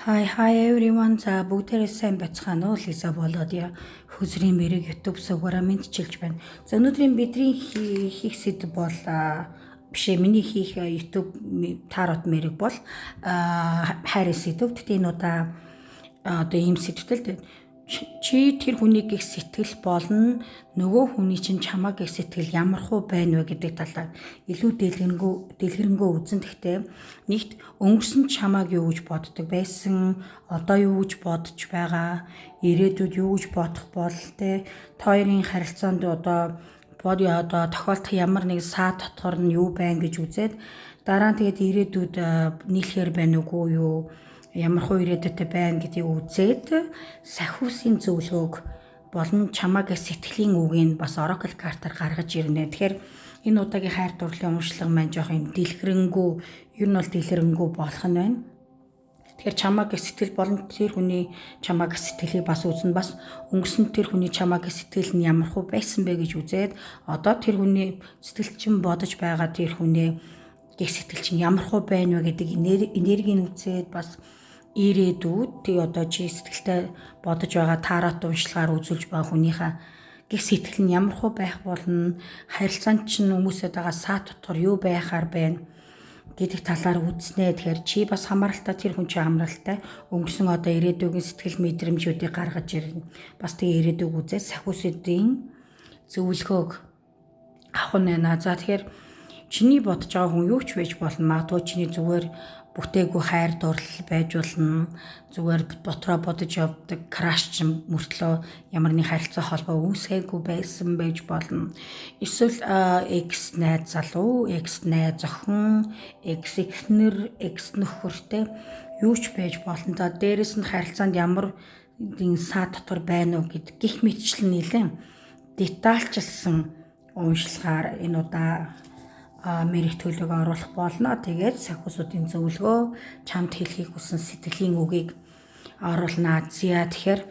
Hi everyone. За бүгдээрээ сайн бацгаана уу? Лиза болоод хүзрийн мэрэг YouTube сувгаараа мэдчилж байна. За өнөөдрийн бидний хийх сэдв бол миний хийх YouTube тарот мэрэг бол хайрын сэдв. Тэгтээ энэ удаа одоо ийм сэдвтэй чи тэр хүнийг гих сэтгэл болно нөгөө хүний чинь чамааг гих сэтгэл ямар хуу байна вэ гэдэг талаар илүү дэлгэрэнгүй үзэн. Тэгтээ нэгт өнгөрсөн чамааг юу гэж боддог байсан, одоо юу гэж бодож байгаа, ирээдүйд юу гэж бодох бол тэ хоёрын харилцаанд одоо тохиолдох ямар нэг саад татвар нь юу байна гэж үзээд дараа нь тэгээд ирээдүйд нийлэхээр байна уугүй юу, ямар хуу ирээдүйтэй байна гэдгийг үзээд сахиусын зөвлөгөөг болон чамааг сэтгэлийн үгийг бас оракл картаар гаргаж ирнэ. Тэгэхээр энэ удаагийн хайр дурлалын уншлага маань жоох юм дэлгэрэнгүй, ер нь бол дэлгэрэнгүй болох нь байна. Тэгэхээр чамааг сэтгэл болон тэр хүний чамааг сэтгэлийг бас үзнэ, бас өнгөрсөн тэр хүний чамааг сэтгэл нь ямар хуу байсан бэ гэж үзээд одоо тэр хүний сэтгэлчин бодож байгаа тэр хүний гих сэтгэл чинь ямар хуу байна вэ гэдэг энергийг үзээд бас ирээдүйд тий одоо чи сэтгэлтэй бодож байгаа тарот уншлагаар үзүүлж байгаа хүнийхээ гих сэтгэл нь ямар хуу байх болно, харилцаанд чинь хүмүүсэд байгаа саад дотор юу байхаар байна гэдэг талаар үзнэ. Тэгэхээр чи бас хамааралтай, тэр хүн чинь хамааралтай өнгөрсөн одоо ирээдүйн сэтгэл мэдрэмжүүдийг гаргаж ирнэ. Бас тэгээ ирээдүйг үзээ сахиусуудын зөвлөгөөг авах нь байна. За тэгэхээр чиний бодож байгаа хүн юу ч байж болно. Магадгүй чиний зүгээр бүтээгүй хайр дурлал байж болно. Зүгээр дотроо бодож явдаг краш ч мөртлөө ямар нэг харилцаа холбоо үүсгээгүй байсан байж болно. Эсвэл экс найз залуу, экс найз охин, экс эхнэр, экс нөхөртэй юу ч байж болно. За дээрэс нь харилцаанд ямар саад дотор байна уу гэдэг гих мэтчлэн нэлээд детальчилсан уншлагаар энэ удаа мэрэг төлөг оруулах болно. Тэгээд сахиусуудын зөвлөгөө, чамд хэлхийг хүсэн сэтгэлийн үгийг оруулна. Тэгэхээр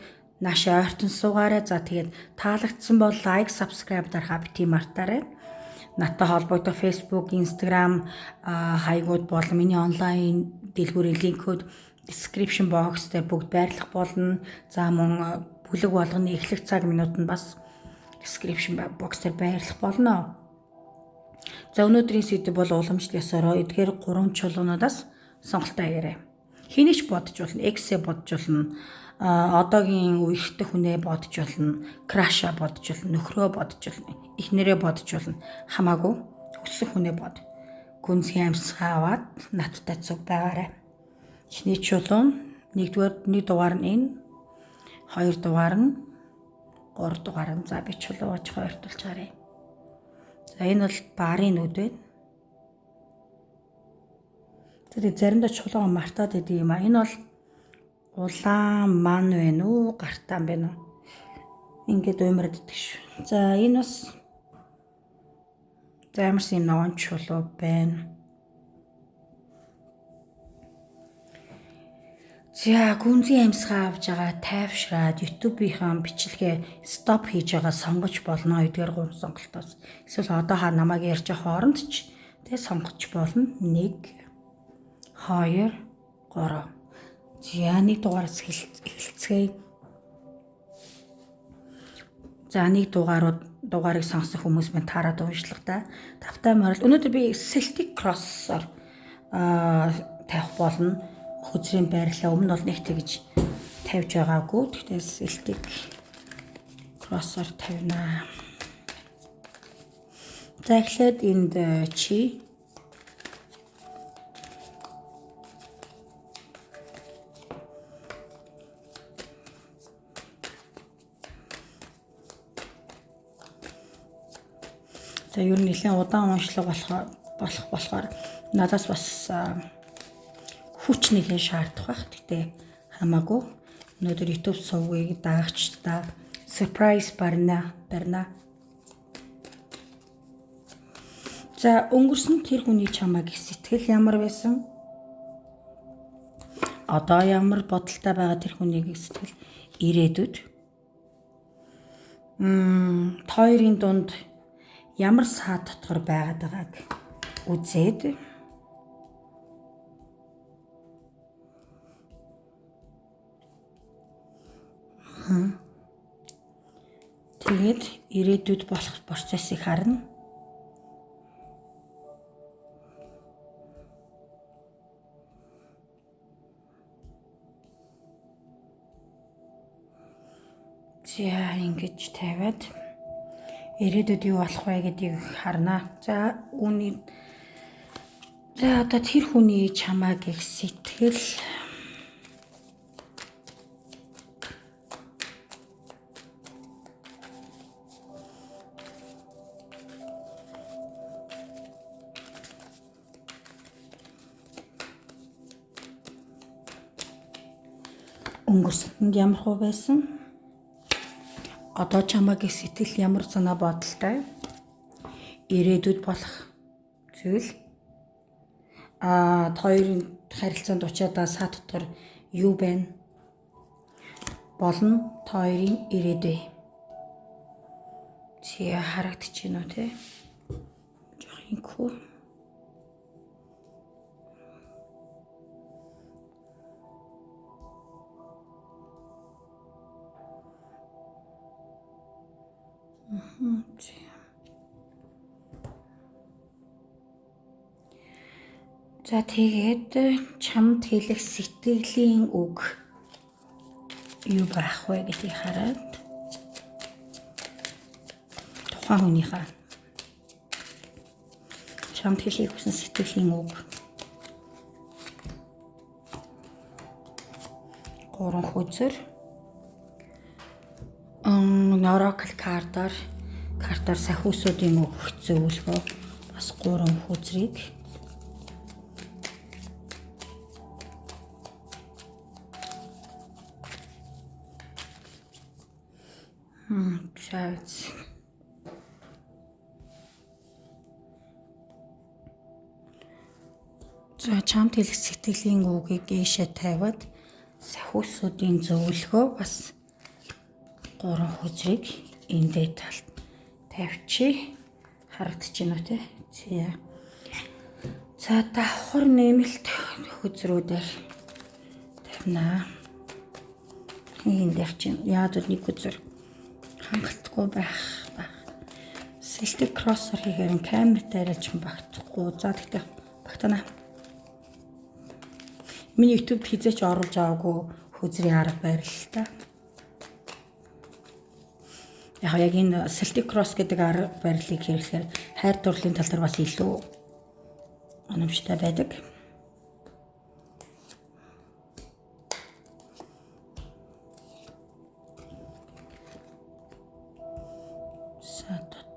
наашаа ойртон суугаарай. За тэгээд таалагдсан бол лайк, subscribe дарахаа бити мартаарай. Надтай холбогдох Facebook, Instagram хаягууд болон миний онлайн дэлгүүрийн линкүүд description box дээр бүгд байрлах болно. За мөн бүлэг болгоны эхлэх цаг минут нь бас description box дээр байрлах болно. За өнөөдрийн сэдв бол уламжлалт ёсороо эдгээр 3 чулуунуудаас сонголтоо яриа. Хэнийг ч бодож болно, эксээ бодож болно, одоогийн үерхтэй хүнээ бодож болно, краша бодож болно, нөхрөө бодож болно, эхнэрээ бодож болно. Хамаагүй хүссэн хүнээ бод. Гүнзгий амьсгаа аваад надтай зүг байгаарай. Эхний чулуун нэг дугаар нь энэ, 2 дугаар нь, 3 дугаар нь. За би чулуугач хоёртолж гараа. За энэ бол баарын нүд байна. Тэгээд заримдаа чулууга мартаад идэв юм а. Энэ бол улаан ман байна уу, гартаан байна уу? Ингээд уймраад идэх шүү. За энэ бас ямарсан юм ногоон чулуу байна. За гүнзгий амьсгаа авж байгаа тайвшраад YouTube-ийн бичлэгээ стоп хийж байгаа сонгож болно. Эдгээр 3 сонголтоос. Эсвэл одоо намайг ярьж байгаа хооронд ч тэг сонгож болно. 1 2 3. За нэг дугаараас эхэлцгээе. За нэг дугаарыг сонсох хүмүүс мань тараад уншлагатай. Тавтай морил. Өнөөдөр би Celtic Cross-оор тавих болно. Хүзрийн байрлал өмнө бол нэг тэгж тавьж байгаагүй. Тэгтээ Celtic Cross-оор тавина. За эхлээд энд чи за ер нь нэлээд удаан уншлага болохоор надаас бас хүч нэлээд шаардах байх. Тэгтээ хамаагүй өнөөдөр YouTube сувгийг даагч та surprise барина. За өнгөрсөн тэр хүний чамааг сэтгэл ямар байсан? Одоо ямар бодолтой байгаа тэр хүний сэтгэл ирээдүйд? Хоёрын дунд ямар саад дотор байгаад байгааг үзээд Тэгээд ирээдүйд болох процессыг харна. За ингэж тавиад ирээдүйд юу болох вэ гэдгийг харна. За одоо тэр хүний чамааг их сэтгэл өнгөрсөнд ямар хөө байсан? Одоо чамааг их сэтгэл ямар санаа бодолтой? Ирээдүйд болох зүйл хоёрын харилцаанд очиадаа саа дотор юу байна? Болно хоёрын ирээдүй. Чи харагдаж байна уу те? Жох инхүү. За тэгээд чамд хэлэх сэтгэлийн үг юу байх вэ гэдгийг хараад тухайн хүнийхээ чамд хэлэх хүссэн сэтгэлийн үг 3 хүзэр Oracle картаар сахиусуудын үг зөвлөгөө бас 3 хүзрийг За чамд хэлэх сэтгэлийн үгийг ийшээ тавиад сахиусуудын зөвлөгөө бас 3 хүзрийг эндээ талд тавьчих. Харагдаж байна уу те? За давхар нэмэлт хүзрүүдээр тавина. Энд дээр чинь яад нэг хүзэр хангалтгүй байх. Celtic Cross-оор хийхээр камер дээрээ ч багтахгүй. За тэгтээ багтана. Миний YouTube хизээч оруулж аваагүй хүзрийн арга байр л та. Яг энэ Celtic Cross гэдэг арга барилыг хэрэглэхээр хайр дурлалын тал дээр бас илүү оновчтой байдаг.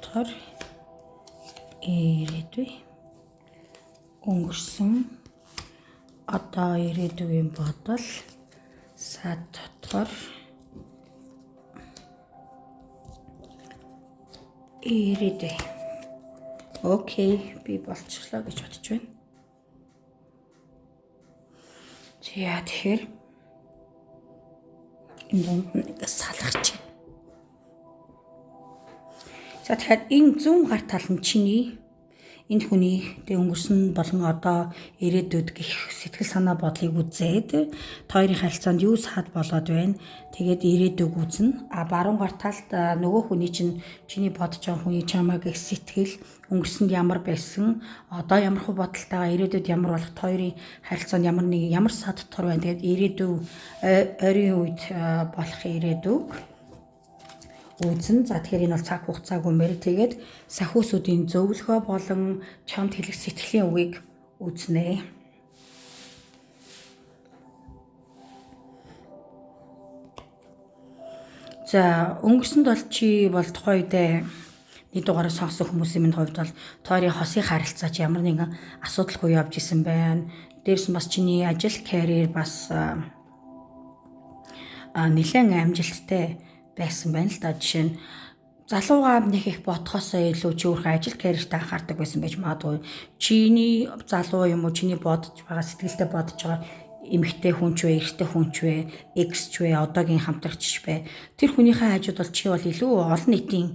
Дотор ирээдүй өнгөрсөн одоо ирээдүйн бодол сад дотор ирээдүй. Окей, би болчихлоо гэж бодож байна. Тэгэхээр энэ дунд нэг салгаж. За тэгэхээр энэ зүүн гар тал нь чиний энэ хүний өнгөрсөн болон одоо ирээдүйд гих сэтгэл санаа бодлыг үзээд хоёрын харилцаанд юу саад болоод байна. Тэгээд ирээдүйг үзнэ. Баруун гар талд нөгөө хүний чинь чиний бодож байгаа хүний чамаа гих сэтгэл өнгөрсөнд ямар байсан, одоо ямар хөө бодолтойгоо ирээдүйд ямар болох хоёрын харилцаанд ямар саад дотор байна. Тэгээд ирээдүй ойрын үед болох ирээдүйг үзэн. За тэгэхээр энэ бол цаг хугацаагүй мэр. Тэгээд сахиусуудын зөвлөгөө болон чамд хэлэх сэтгэлийн үгийг үзнэ. За өнгөрсөнд бол чи бол тухайн үед нэг дугаараа сонсох хүмүүсийн минь хувьд бол тойрын хосын харилцаа чи ямар нэгэн асуудалгүй явж исэн байна. Дээрс нь бас чиний ажил карьер бас нэлээд амжилттай байсан байна л да. Жишээ нь залуугаа нэг их бодхосоо илүү чи өөрөө ажил карьерт анхаардаг байсан байж магадгүй. Чиний залуу юм уу, чиний бодож байгаа сэтгэлдээ бодож байгаа эмэгтэй хүн ч вэ, эрэгтэй хүн ч вэ, экс ч вэ, одоогийн хамтрагч ч вэ. Тэр хүнийхээ хажууд бол чи бол илүү олон нийтийн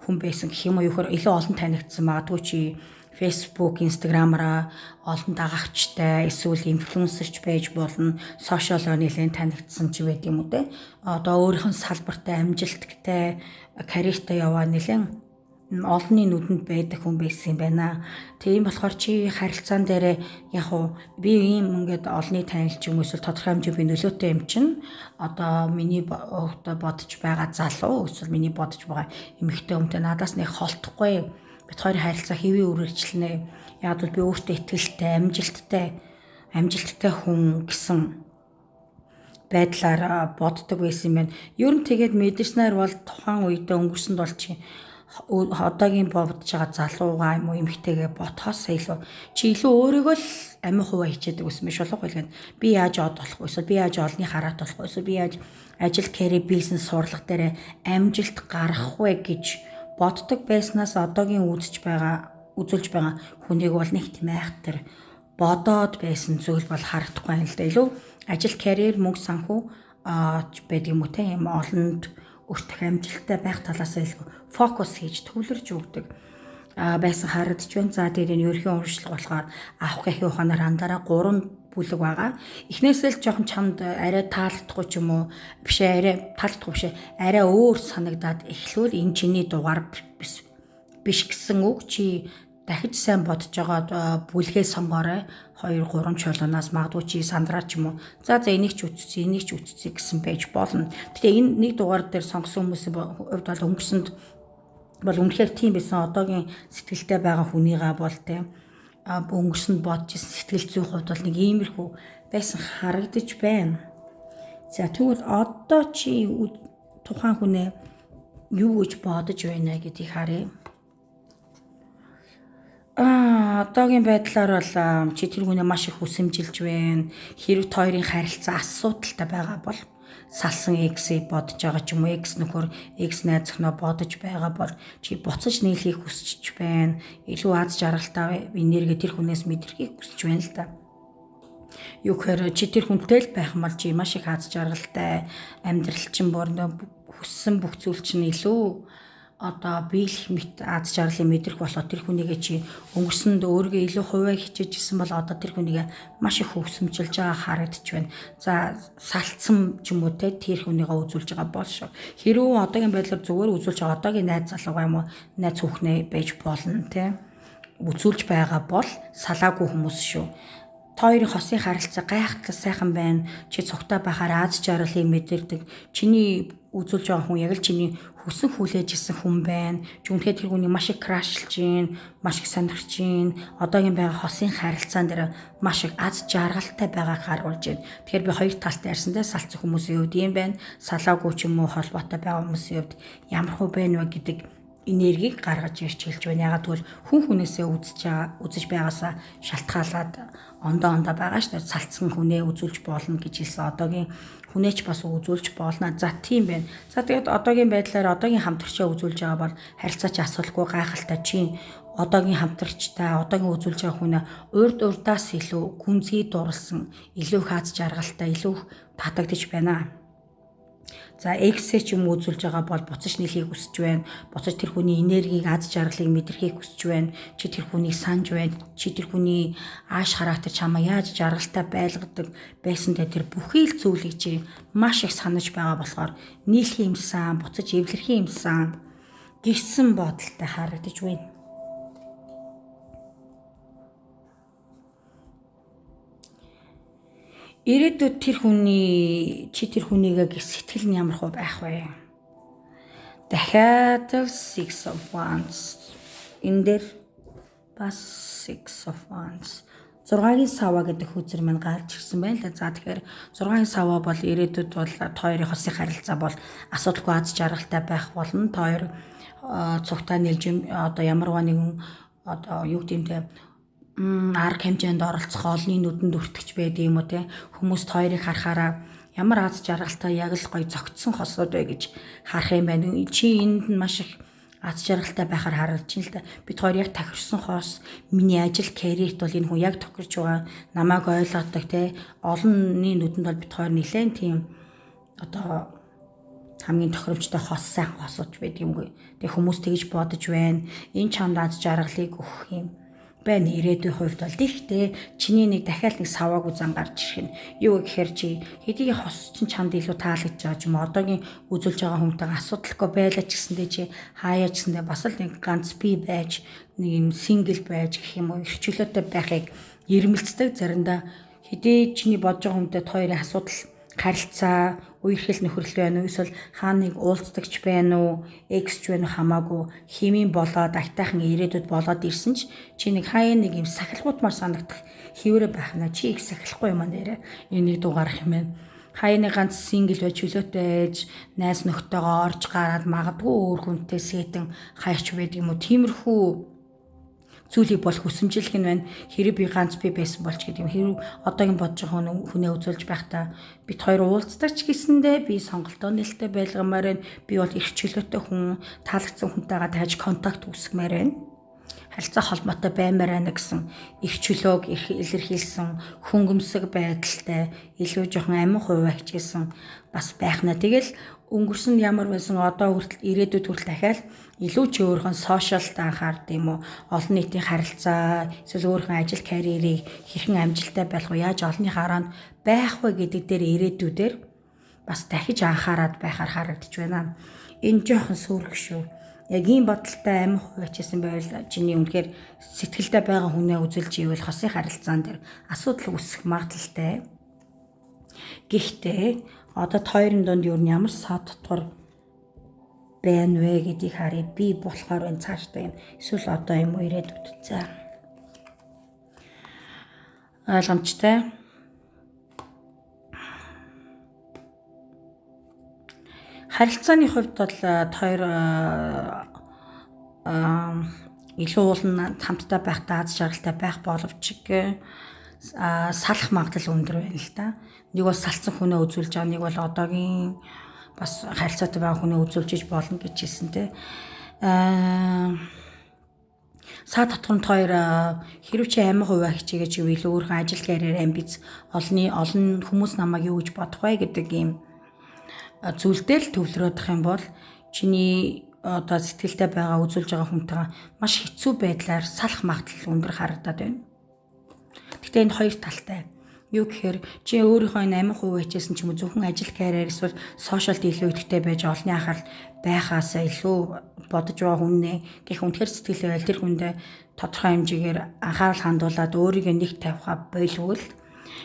хүн байсан гэх юм уу, илүү олон танигдсан магадгүй чи Facebook, Instagram-аараа олон дагагчтай эсвэл инфлюенсерч байж болно. Сошиалоор нэлээд танигдсан ч байд юм уу те. Одоо өөрийнх нь салбартай амжилттай карьертай яваа нэлээд олонний нүдэнд байдаг хүн байсан юм байна. Тийм болохоор чи харилцаан дээр яг уу би ийм ингээд олонний танил ч юм уу эсвэл тодорхой хэмжээ би нөлөөтэй юм чинь одоо миний бодож байгаа залуу эсвэл миний бодож байгаа эмэгтэй хүнтэй надаас нэг холтохгүй. Бид хоёрын харилцаа хэвийн үргэлжлэнэ. Яг бол би өөртөө итгэлтэй, амжилттай хүн гэсэн байдлаар боддог байсан юм байна. Ер нь тэгээд мэдэрснээр бол тухайн үедээ өнгөрсөнд бол чи одоогийн бодож байгаа залуугаа юм уу эмэгтэйгээ ботхоос илүү чи илүү өөрийгөө л амин хуваа хичээдэг гэсэн биш болох байлгүй. Би яаж од болох вэ? Эсвэл би яаж олны хараат болох вэ? Эсвэл би яаж ажил карьер бизнес сурлага дээр амжилт гаргах вэ гэж боддог байснаас одоогийн үзүүлж байгаа хүнийг бол нэг тийм айхтар бодоод байсан зүйл бол харагдахгүй юм л да. Илүү ажил карьер мөнгө санхүү байдаг юм уу те юм олонд өөртөө амжилттай байх талаас илүү фокус хийж төвлөрж өгдөг байсан харагдж байна. За тэгээд энэ ерөнхий урагшлага болохоор авах гэхийн ухаанаар андараа 3 бүлэг байгаа. Эхнээсээ л жоохон чамд арай таалагдахгүй ч юм уу биш арай өөр санагдаад эхлүүл энэ чиний дугаар биш гэсэн үг. Чи дахиж сайн бодож байгаа бүлгээ сонгоорой. 2 3 чулуунаас магадгүй чи сандраа ч юм уу. За энийг ч үтцээ гэсэн байж болно. Гэтэ энэ нэг дугаар дээр сонгосон хүмүүсийн хувьд бол өнгөрсөнд бол үнэхээр тийм байсан. Одоогийн сэтгэлтэй байгаа хүнийгаа бол тийм өнгөрсөнд бодож сэтгэл зүйн хувьд бол нэг иймэрхүү байсан харагдаж байна. За тэгвэл одоо чи тухайн хүнээ юу гэж бодож байна гэдгийг харъя. Одоогийн байдлаар бол чи тэр хүнээ маш их хүсэмжилж байна. Хэрэг хоёрын харилцаа асуудалтай байгаа бол салсан X-ийг бодож байгаа ч юм уу, X нөхөр X найз зөхнөө бодож байгаа бол чи буцаж нийлхийг хүсэж байна. Илүү аз жаргалтай энерги тэр хүнээс мэдрхийг хүсэж байна л да. Юу гэхээр чи тэр хүнтэй л байх юм бол чи маш их аз жаргалтай амьдрал чинь хүссэн бүх зүйл чинь илүү одоо биелэх мэт аз жаргалын мэдрэх болоо тэр хүнийгээ чи өнгөрсөнд өөргөө илүү хуваа хичээжсэн бол одоо тэр хүнийгээ маш их хөвсөмжилж байгаа харагдаж байна. За салцсан ч юм уу те тэр хүнийгээ үзүүлж байгаа бол шүү. Хэрвээ одоогийн байдлаар зүгээр үзүүлж байгаа одоогийн найз залуугаа юм уу найз хүүхнээ байж болно те үзүүлж байгаа бол салаагүй хүмүүс шүү. Та хоёрын хосын харилцаа гайхалтай сайхан байна. Чи цогтой байхаар аз жаргалыг мэдэрдэг. Чиний үзүүлж байгаа хүн яг л чиний хүсэн хүлээж исэн хүн байна. Жүнхээр тэр хүнийг маш их крашлж гин, маш их сонирхож гин. Одоогийн байгаа хосын харилцаан дээр маш их аз жаргалтай байгааг харуулж байна. Тэгэхээр би хоёр талтай ярьсандаа салцсан хүмүүсийн хувьд юм байна. Салаагүй ч юм уу холбоотой байгаа хүмүүсийн хувьд ямар хөө байна вэ гэдэг энергийг гаргаж ирж хэлж байна. Ягаад гэвэл хүн хүнээсээ үзэж байгаасаа шалтгаалаад ондоо байгаа шүү дээ. Салцсан хүнээ үзүүлж болно гэж хэлсэн. Одоогийн хүнээч бас үзүүлж болно. За тийм байна. За тэгээд одоогийн байдлаар одоогийн хамтрагчаа үзүүлж байгаа бол харилцаач асуудалгүй гайхалтай чи одоогийн хамтрагчтай одоогийн үзүүлж байгаа хүнээ урдаас илүү гүнзгий дурлсан, илүү хааз жаргалтай, илүү татагдж байна. За X-ээ ч юм үзүүлж байгаа бол буцаж нийлхийг хүсэж байна. Буцаж тэр хүний энергийг аз жаргалыг мэдрэхийг хүсэж байна. Чи тэр хүнийг санаж байна. Чи тэр хүний ааш характер чамаа яаж жаргалтай байлгадаг байсантай тэр бүхий л зүйлийг чи маш их санаж байгаа болохоор нийлхий юмсан, буцаж эвлэрхий юмсан гэсэн бодолтой харагдаж байна. Ирээдүйд чи тэр хүнийгээ сэтгэл нь ямар хөө байх вэ? Дахиад Six of Wands. Энэ дээр бас Six of Wands. 6-гийн саваа гэдэг хүзэр маань гарч ирсэн байна л. За тэгэхээр 6-гийн саваа бол ирээдүйд бол хоёрын хосын харилцаа бол асуудалгүй аз жаргалтай байх болно. Хоёр цугтаа нэлж одоо ямарваа нэгэн одоо юу гэмтэй арга хэмжээнд оролцох олны нүдэнд өртөгч байдаг юм уу те хүмүүс хоёрыг харахаараа ямар аз жаргалтай яг л гоё зөгцсөн хосууд вэ гэж харах юм байна. Чи энд нь маш их аз жаргалтай байхаар харагдаж байна л да. Бид хоёр яг тохирсон хоос миний ажил карьерт бол энэ хүн яг тохирч байгаа намайг ойлгодог те олонний нүдэнд бол бид хоёр нэлээд тийм одоо хамгийн тохиромжтой хос сайхан хосууд байдаг юмгүй. Тэгээ хүмүүс тэгж бодож байна. Энэ чамд аз жаргалыг өгөх юм. байна ирээдүйн хувьд бол ихтэй чиний нэг дахиад нэг саваагүй зан гарч ирэх нь юу гэхээр чи хэдий хос чин чамд илүү таалагдж байгаа ч юм уу одоогийн үзүүлж байгаа хүнтэйгээ асуудалгүй байлаа ч гэсэндээ чи хаяа ч гэсэндээ бас л нэг ганц би байж нэг юм сингл байж гэх юм уу эрхчлөөтэй байхыг ирмэлцдэг заримдаа хэдий чиний бодож байгаа хүнтэй хоёрын асуудал харилцаа үерхэл нөхөрлөл байна уу эсвэл хааныг уулздагч байна уу экс ч байна уу хамаагүй химийн болоод айтайхан ирээдүйд болоод ирсэн ч чи нэг хаяа нэг юм сахилгуутмаар санагдах хэврээ байх на чи их сахилахгүй юм аа нэрэ энийг дугаарах юм байна хаяа нэг ганц сингл байж чөлөөтэй ээж найз нөхдөйгөө орж гараад магадгүй өөр хүнтэй сэтэн хаяач байдаг юм уу тиймэрхүү зүйлийг бол хүсэмжлэх нь байна. Хэрэг би ганц би байсан болч гэдэг юм. Хэрэг одоогийн бодож байгаа хүнээ үзүүлж байхдаа бид хоёр уулздаг ч гэсэндээ би сонголтоо нэлтэй байлгамаар байна. Би бол их чөлөөтэй хүн, таалагдсан хүнтэйгээ тааж контакт үүсгэмээр байна. Харилцаа холбоотой баймаар байна гэсэн их чөлөөг их илэрхийлсэн хөнгөмсөг байдалтай илүү жоохон амин хуваа хичээсэн бас байх на. Тэгэл өнгөрсөн ямар байсан одоо хүртэл ирээдүйд хүртэл дахиад илүү ч өөрхөн сошиалд анхаард юм уу олон нийтийн харилцаа эсвэл өөрхөн ажил карьерийг хэрхэн амжилттай байх вэ яаж олонний хараад байх вэ гэдэг дээр ирээдүйдээр бас дахиж анхаарад байхаар харагдаж байна. Энэ жоохон сүрэх шүү. Яг ийм бодолтой амин хувьчсан байвал чиний үнэхээр сэтгэлдээ байгаа хүнээ үзүүлж ивэл хосын харилцаан дээр асуудал үүсэх магадлалтай. Гэхдээ одоо хоёрын донд юу н ямар сад дотор байна вэ гэдгийг харъя. Би болохоор энэ цаашдаа юм. Эсвэл одоо юм уу ирээдүйд за. Ойлгомжтой. Харилцааны хувьд бол хоёр илүү уулна хамтдаа байх дааз жаргалтай байх боловч салах магадлал өндөр байна л да. Нэг бол салцсан хүнээ үзүүлж байгаа, нэг бол одоогийн бас харилцаатай байгаа хүнээ үзүүлж болно гэж хэлсэн те. Саад татхын хоёр хэрвээ чи амин хуваа хичээгээ чи илүү өөрхөн ажил карьер амбиц олон хүмүүс намайг юу гэж бодох вэ гэдэг ийм зүйлдээ л төвлөрөөдөх юм бол чиний одоо сэтгэлдээ байгаа үзүүлж байгаа хүнтэйгээ маш хэцүү байдлаар салах магадлал өндөр харагдаад байна. Гэхдээ энэ хоёр талтай. Юу гэхээр чи өөрийнхөө амин хуваа хичээсэн ч юм уу зөвхөн ажил карьер эсвэл сошиалд илүү идэвхтэй байж олонний анхаарал байхаасаа илүү бодож байгаа хүнээ гэх үнэхээр сэтгэлээ байл тэр хүндээ тодорхой хэмжээгээр анхаарал хандуулад өөрийгөө нэг тавихаа болвол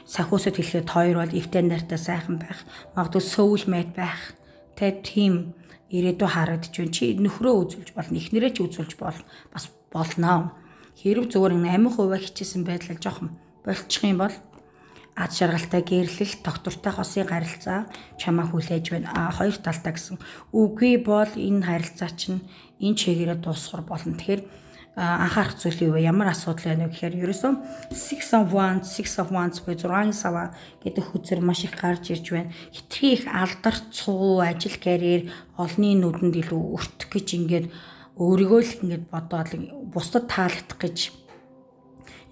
сахиусад хэлэхэд хоёр бол эвтэй нартай сайхан байх магадгүй soulmate байх тийм ирээдүй харагдаж байна. Чи нөхрөө үзүүлж болно, эхнэрээ ч үзүүлж бас болно. Хэрв зүгээр амин хуваа хичээсэн байдлаар жоохон болчих юм бол ад шаргалтай гэрлэл доктортой хосын харилцаа чамаа хүлээж байна. Хоёр талтай гэсэн. Үгүй бол энэ харилцаа чинь энэ чигээрээ дуусгар болно. Тэгэхээр анхаарах зүйл юу вэ? Ямар асуудал байна вэ гэхээр ерөөсөө 6 of wands буюу 6 сава гэдэг хүзэр маш их гарч ирж байна. Хитрхи их алдарцуу ажил карьер олонний нүдэнд илүү өртөх гэж ингээд өөрийгөө л ингээд бодоод бусдад таалагдах гэж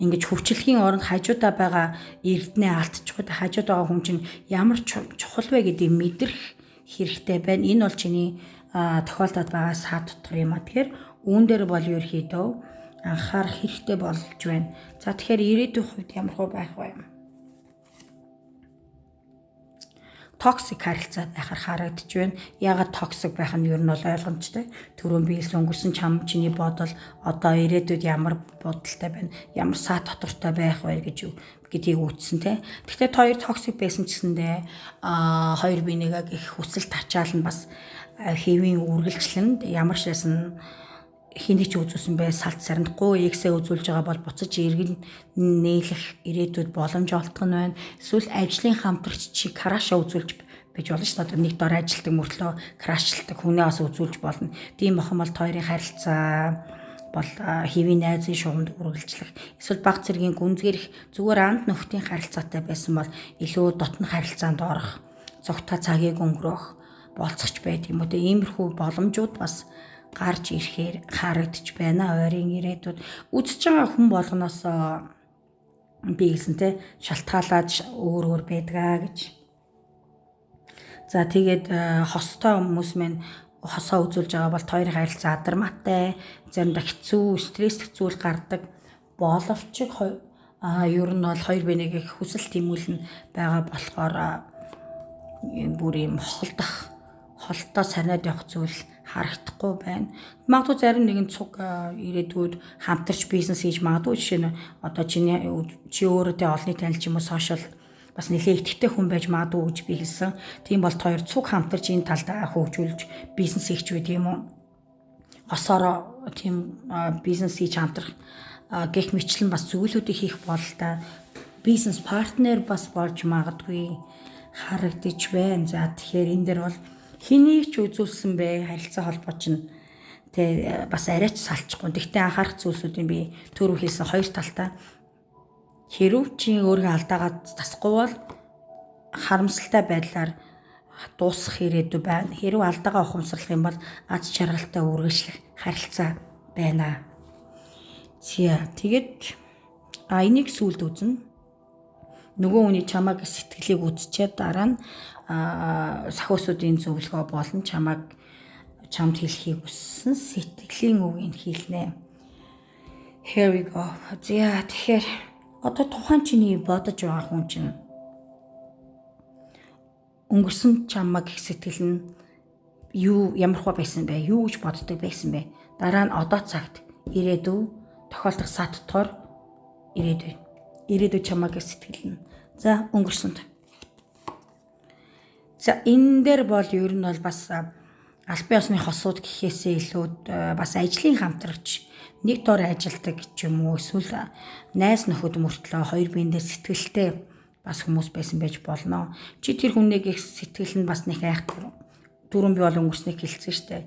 ингэж хөвчлөгийн оронд хажуудаа байгаа эрдэнэ алдчихгүй хажууд байгаа хүн чинь ямар чухал вэ гэдгийг мэдрэх хэрэгтэй байна. Энэ бол чиний тохиолдоод байгаа саад дотор юм а. Тэгэхээр үүн дээр бол ерөөхдөө анхаарах хэрэгтэй болж байна. За тэгэхээр ирээдүйн хувьд ямар хөө байх вэ? Токсик харилцаа байхаар харагдаж байна. Ягаад токсик байх нь ер нь бол ойлгомжтой. Түрүүн биелс өнгөрсөн чам чиний бодол одоо ирээдүйд ямар бодолтой байна, ямар саад дотортой байх вэ гэдгийг үүссэн те. Гэхдээ хоёр токсик байсан ч гэсэндээ хоёр бие нэгэ их хүсэл тачаал нь бас хэвийн үргэлжлэнд ямар ч байсан хиний ч үзүүлсэн бай салт сарнихгүй эксээ үзүүлж байгаа бол буцаж эргэн нээлэх ирээдүйд боломж олдох нь байна. Эсвэл ажлын хамтрагч чи краша үзүүлж байж болно шүү дээ. Нэг дор ажилтдаг мөртлөө крашлдаг хүнээ бас үзүүлж болно. Тийм бахан бол хоёрын харилцаа бол хэвийн найзын шугамд үргэлжлэх эсвэл баг зэргийн гүнзгийрэх зүгээр анд нөхдийн харилцаатай байсан бол илүү дотн харилцаанд орох, цогтой цагийг өнгөрөх болцохч байд юм уу. Иймэрхүү боломжууд бас гарч ирэхээр харагдаж байна. Ойрын ирээдүйд үзэж байгаа хүн болгоноос би гэсэн те шалтгаалаад өөр байдгаа гэж. За тэгээд хостой хүмүүс мэн хосоо үзүүлж байгаа бол хоёрын харилцаа адармаатай, заримдаа хэцүү, стресстэй зүйл гардаг. боловч ер нь бол хоёр бинийх хүсэл тэмүүлэн байгаа болохоор бүр юм холдоо санаад явах зүйл харагдахгүй байна. Магадгүй зарим нэгэн цуг ирээдүйд хамтарч бизнес хийж магадгүй. Жишээ нь одоо чи өөрөөдөө олонний танил ч юм уу сошиал бас нэлээд итгэвтэй хүн байж магадгүй гэж би хэлсэн. Тийм бол хоёр цуг хамтарч энэ талд хөгжүүлж бизнес хийх үү тийм үү? Осороо тийм бизнес хийж хамтрах гэх мэтлэн бас зүйлүүдийг хийх бололтой бизнес партнер бас болж магадгүй харагдаж байна. За тэгэхээр энэ дэр бол хэнийг ч үзүүлсэн бэ харилцаа холбоо чинь тэ бас арайч салчихгүй. Гэхдээ анхаарах зүйлсүүдийн би түрүү хэлсэн хоёр талтай. Хэрв чи өөрийгөө алдаагаад тасахгүй бол харамсалтай байдлаар дуусах ирээдүй байна. Хэрв алдаагаа ухамсарлах юм бол аз жаргалтай үргэлжлэх харилцаа байна. Тэгээд энийг сүлд үзнэ. Нөгөө хүний чамайг сэтгэлийг үзчихэд дараа нь сахиусуудын зөвлөгөө болон чамд хэлхийг хүссэн сэтгэлийн үгийг хэлнэ. Here we go. Тэгэхээр одоо тухайн чиний бодож байгаа хүн чинь өнгөрсөн чамайг их сэтгэл нь ямар хөө байсан бэ? Юу гэж боддог байсан бэ? Дараа нь одоо цагт ирээдүй тохиолдох сад дотор ирээдүй чамайг сэтгэл нь. За өнгөрсөнд. За энэ дээр бол ер нь бол бас албан ёсны хосууд гэхээсээ илүү бас ажлын хамтрагч нэг дор ажилдаг ч юм уу эсвэл найз нөхөд мөртлөө хоёр биендээ сэтгэлтэй бас хүмүүс байсан байж болно. Чи тэр хүнийг их сэтгэл нь бас нэг айхтар. Дөрөв би бол өнгөрснийг хэлсэн шүү дээ.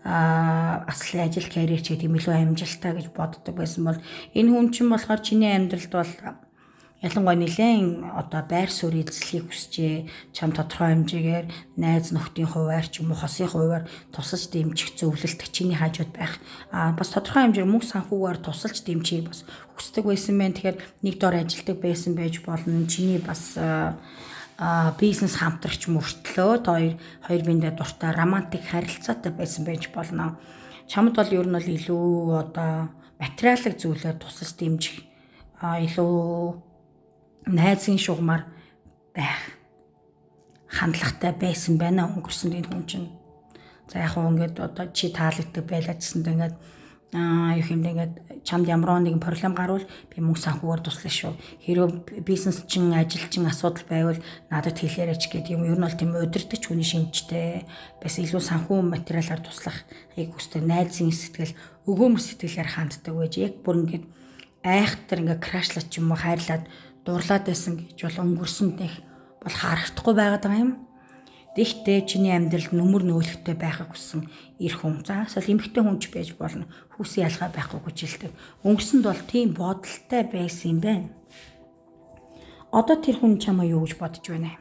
Аслын ажил карьер ч гэдэг юм илүү амжилттай гэж боддог байсан бол энэ хүн чинь болохоор чиний амьдралд бол ялангуяа нэлээд одоо байр суурь эзлэхийг хүсчээ. Чам тодорхой хэмжээгээр найз нөхдийн хуваар ч юм уу хосын хуваар тусалж дэмжих зөвлөлт чиний хажууд байх. Бас тодорхой хэмжээгээр мөнгө санхүүгээр тусалж дэмжихийг бас хүсдэг байсан байх. Тэгэхээр нэг дор ажилдаг байсан байж болно. Чиний бас бизнес хамтрагч мөртлөө хоёр биендээ дуртай романтик харилцаатай байсан байж болно. Чамд бол ер нь бол илүү одоо материалын зүйлээр тусалж дэмжих илүү найзын шугамар байх хандлагатай байсан байна өнгөрсөн энэ хүн чинь. За яг хөө ингээд одоо чи таалагддаг байлаа гэсэнд ингээд юу юм ингээд чамд ямар нэгэн проблем гарвал би мөнгө санхүүгээр туслана шүү. Хэрэв бизнес чин ажил чин асуудал байвал надад хэлээрэй ч гэдэг юм. Ер нь бол тийм удирдах хүний шинжтэй бас илүү санхүү материалаар туслахыг хүсдэг найзын сэтгэл өгөөмөр сэтгэлээр ханддаг байж яг бүр ингээд айхтар ингээд крашлаад ч юм уу хайрлаад дурлаад байсан гэж бол өнгөрсөнд их бол харагдахгүй байгаад байгаа юм. Тэгтээ чиний амьдралд нүмер нөөлөгтэй байхыг хүссэн эр хүн. За асал эмэгтэй хүн ч байж болно. Хүүсийн ялгаа байхгүй гэж хэлдэг. Өнгөрсөнд бол тийм бодолтой байсан юм байна. Одоо тэр хүн чамаа юу гэж бодож байна?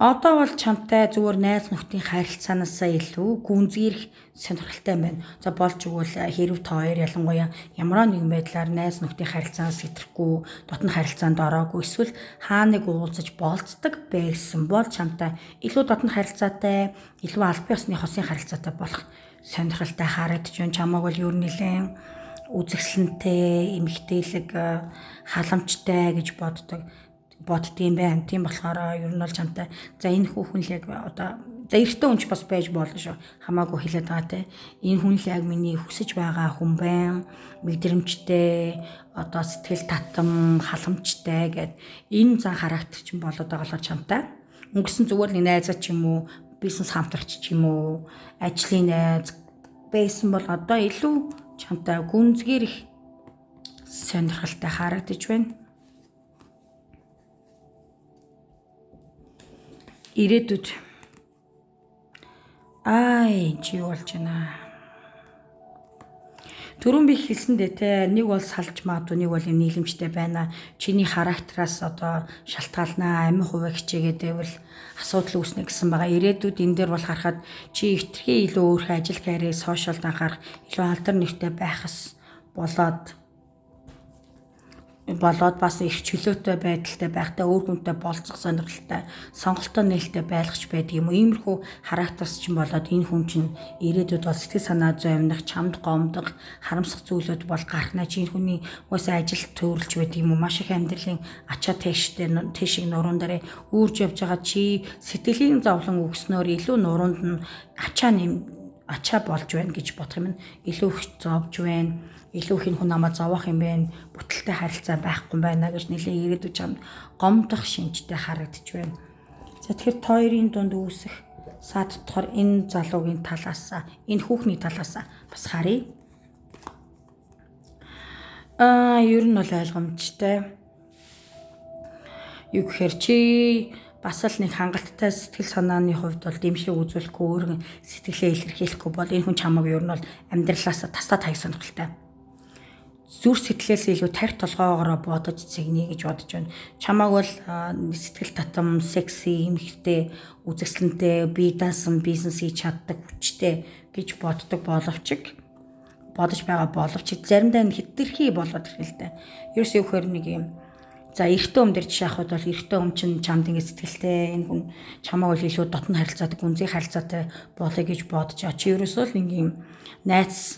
Одоо бол чамтай зүгээр найз нөхдийн харилцаанаасаа илүү гүнзгийрэх сонирхолтой байна. За болж игэл хэрв та хоёр ялангуяа ямар нэгэн байдлаар найз нөхдийн харилцаанаас хэтрэхгүй, дотн харилцаанд ороогүй эсвэл хааныг уулзаж болцдог байсан бол чамтай илүү дотн харилцаатай, илүү албан ёсны хосын харилцаатай болох сонирхолтой харагдаж байна. Чамааг бол ер нь нэлээд үзэсгэлэнтэй, эмгтээлэг, халамжтай гэж боддгийм байна. Тийм болохоор ер нь бол чамтай за энэ хүн л яг одоо за эртний хүн ч бас байж болно шүү. Хамаагүй хэлээд байгаа те. Энэ хүн л яг миний хүсэж байгаа хүн байна. Мэдрэмжтэй, одоо сэтгэл татам, халамжтай гэд энэ зан характер чинь болоод байгаа болохоор чамтай. Өнгөрсөн зүгээр нэг найзаа ч юм уу, бизнес хамтрагч ч юм уу, ажлын найз байсан бол одоо илүү чамтай гүнзгийрэх сонирхолтой харагдаж байна. Ирээдүйд чи болж байна. Түрүүн би хэлсэндээ те нэг бол салж магадгүй нэг бол юм нийлэмжтэй байна. Чиний характераас одоо шалтгаалнаа амин хуваа хичээгээд байвал асуудал үүснэ гэсэн байгаа. Ирээдүйд энэ дээр бол харахад чи ихтрхий илүү өөрхөн ажил карьер, сошиалд анхаарах илүү алдар нэртэй байхас болоод болоод бас их чөлөөтэй байдалтай байхдаа өөр хүнтэй болцох сонирхолтой сонголтоо нээлттэй байлгаж байдаг юм уу. Иймэрхүү характерс ч болоод энэ хүн чинь ирээдүйд бол сэтгэл санаа зовнох, чамд гомдох, харамсах зүйлүүд бол гарахна. Чи энэ хүний уусаа ажил төрүүлж байдаг юм уу. Маш их амьдралын ачаа тийшийг нуруунд дээр үүрж явж байгаа чи сэтгэлийн зовлон өгснөөр илүү нуруунд нь ачаа болж байна гэж бодох юм. Илүү их зовж байна. Илүү их хүн намайг зовоох юм байна. Бүтэлтэй харилцаа байхгүй байна гэж нэлээ ирээдүйд чамд гомдох шинжтэй харагдаж байна. За тэгэхээр хоёрын дунд үүсэх саад дотор энэ залуугийн талаас энэ хүүхний талаас бас харъя. Ер нь бол ойлгомжтой. Юу гэхээр чи бас л нэг хангалттай сэтгэл санааны хувьд бол дэмшиг үзүүлэхгүй өөрийн сэтгэлээ илэрхийлэхгүй бол энэ хүн чамайг ер нь бол амьдралаас тасдаа таяг сонирхолтой. Зүр сэтгэлээс илүү тарих толгоогоороо бодож цэгнэ гэж бодож байна. Чамайг бол сэтгэл татам, секси, эмхтэй, үзэсгэлэнтэй, бие даасан бизнес хийж чаддаг, хүчтэй гэж боддог бодож байгаа боловч заримдаа хэтэрхий болоод ирэх л дээ. Ерөөс юу гэхээр нэг юм. За эрэгтэй хүн дээр жишээ авахд бол эрэгтэй хүн чинь чамд ингэ сэтгэлтэй энэ хүн чамайг бол илүү дотн харилцаатай, гүнзгий харилцаатай болоё гэж бодож байгаа. Чи ерөөсөө л нэг юм найз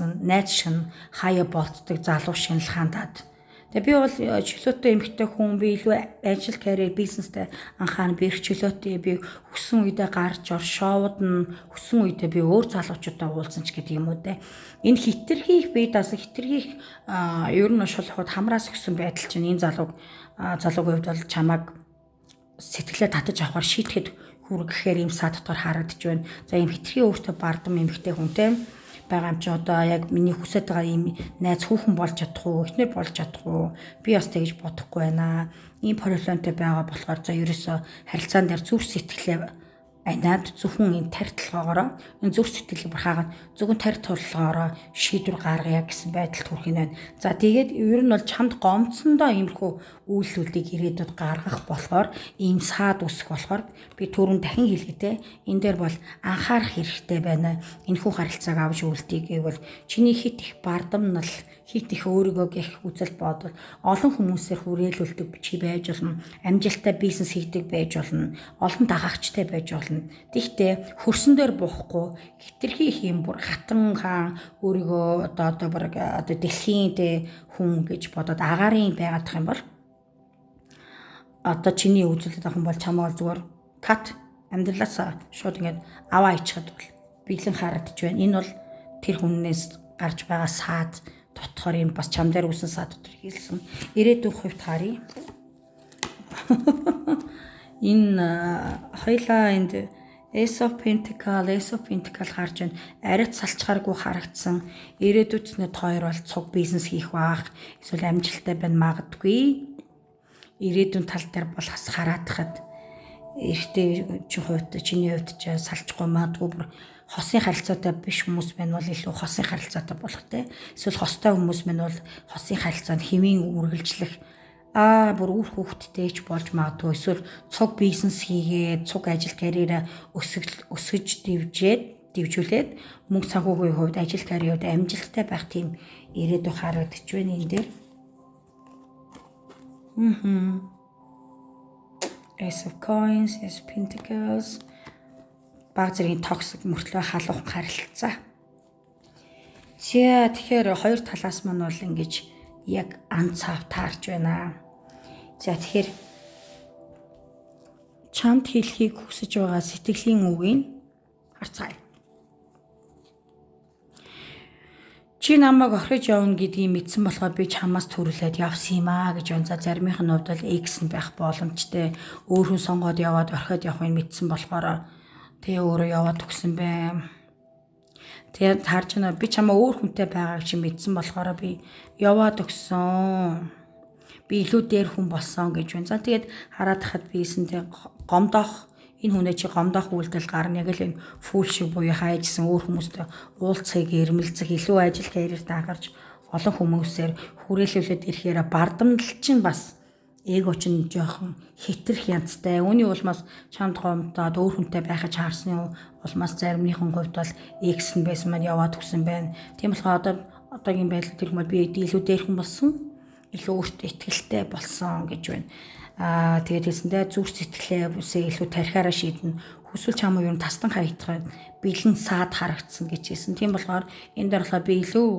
шин хаяа болтдаг залуу шиг л хандаад. Тэгээ би бол чөлөөтэй эмэгтэй хүн, би илүү ажил, карьер, бизнестэй анхаарал, би их чөлөөтэй, би хүссэн үедээ гарч ор, шоуд нь хүссэн үедээ би өөр залуучуудаа уулзсан ч гэдэг юм уу те. Энэ хитрхийх бие даасан хитрхийх ер нь шулхууд хамраас өгсөн байдал чинь энэ залуугийн хувьд бол чамайг сэтгэлээ татаж авахар шийтгэхэд хүргэхээр юм сад дотор харагдаж байна. За ийм хитрхи өөртөө бардам эмэгтэй хүнтэй байгаа юм чи одоо яг миний хүсэж байгаа ийм найз хүүхэн болж чадах уу, эхнэр болж чадах уу? Би бас тэгж бодохгүй байна. Ийм проблемтэй байгаа болохоор за ерөөсө харилцаан дээр зүрх сэтгэлээ айнаад зөвхөн энэ тарих толгоогоороо энэ зүрх сэтгэлийг бурхаагаад зөвхөн тарих толгоогоороо шийдвэр гаргая гэсэн байдалд хүрэх юм байна. За тэгээд ер нь бол чамд гомцсондоо иймэрхүү үйлдэлүүдийг ирээдүйд гаргах болохоор ийм саад үсэх болохоор би түрүүн дахин хэлгээдээ энэ дээр бол анхаарах хэрэгтэй байна. Энэхүү харилцааг авч үлдээ гэвэл чиний хит их бардамнал хит их өөрийгөө гэх үзэл бодол олон хүмүүсээр хүрээлүүлдэг чи байж болно. Амжилттай бизнес хийдэг байж болно. Олон дагагчтай байж болно. Тэгтээ хөрсөн дээр буухгүй хитрхи их юм бүр хатан хаан өөрийгөө одоо дэлхийн хүн гэж бодоод агаарын байгаад тах юм бол одоо чиний үзүүлэлт авах юм бол чамаа зүгээр кат амьдралаас шууд ингээд аваа ичхэд бол биелэн харагдаж байна. Энэ бол тэр хүннээс гарч байгаа саад дотор юм бас чам дээр үсэн саад дотор хийлсэн. Ирээдүйн хувьд харъя. Энэ хоёлаа энд Ace of Pentacles харж байна. Арайт салчгааргүй харагдсан. Ирээдүйд нэг хоёр бол цуг бизнес хийх баах. Эсвэл амжилттай байна магадгүй. Ирээдүйн тал дээр бол бас хараадахад эртний чиний хувьд ч салчгүй магадгүй бүр хосын харилцаатай биш хүмүүс байна бол илүү хосын харилцаатай болох те. Эсвэл хостой хүмүүс байна бол хосын харилцаанд хэвийн үргэлжлэх бүр үр хүүхдтэй ч болж магадгүй. Эсвэл цуг бизнес хийгээд цуг ажил карьераа өсгөж дивжүүлээд мөнгө санхүүгийн хувьд ажил карьерд амжилттай байх тийм ирээдүй харагдаж байна энэ дээр. Ace of Coins, Ace of Pentacles. Баг зэргийн токсик мөртлөө халуухан харилцаа. Тэгэхээр хоёр талаас маань бол ингэж яг ан цав таарж байна. За тэгэхээр чамд хэлхийг хүсэж байгаа сэтгэлийн үгийг харцгаая. Чи намайг орхиж явна гэдгийг мэдсэн болохоор би чамаас төрүүлээд явсан юм аа гэж байна. За заримийнх нь хувьд бол X нь байх боломжтой. Өөр хүн сонгоод яваад орхиод явахыг мэдсэн болохоор тэгээ өөрөө яваад өгсөн бэ. Тэгээд харж байна би чамаа өөр хүнтэй байгааг чи мэдсэн болохоор би яваад өгсөн. Би илүү дээр хүн болсон гэж байна. За тэгээд хараад хахад би эсэнтэй гомдох энэ хүнээ чи гомдох үйлдэл гарна яг л энэ фүүл шиг буюу хайжсэн өөр хүмүүстэй уулзахыг эрмэлзэх илүү ажил карьерт анхаарч олон хүмүүсээр хүрээлүүлээд ирэхээр бардамнал чинь бас эго чинь жоохон хитрэх янзтай. Үүний улмаас чамд гомдоод өөр хүнтэй байхаж хаарсны улмаас заримныхан хувьд бол X нь байсан маань яваад өгсөн байна. Тийм болохоор одоогийн байдлаар тэр хүмүүс би илүү дээр хүн болсон. илүү өөртөө итгэлтэй болсон гэж байна. Тэгээд хэлсэндээ зүрх сэтгэлээ бүсээ илүү тархиараа шийднэ. Хүсвэл чамаа юу тастан хаягдахад бэлэн саад харагдсан гэж хэлсэн. Тийм болохоор энэ дарлаа би илүү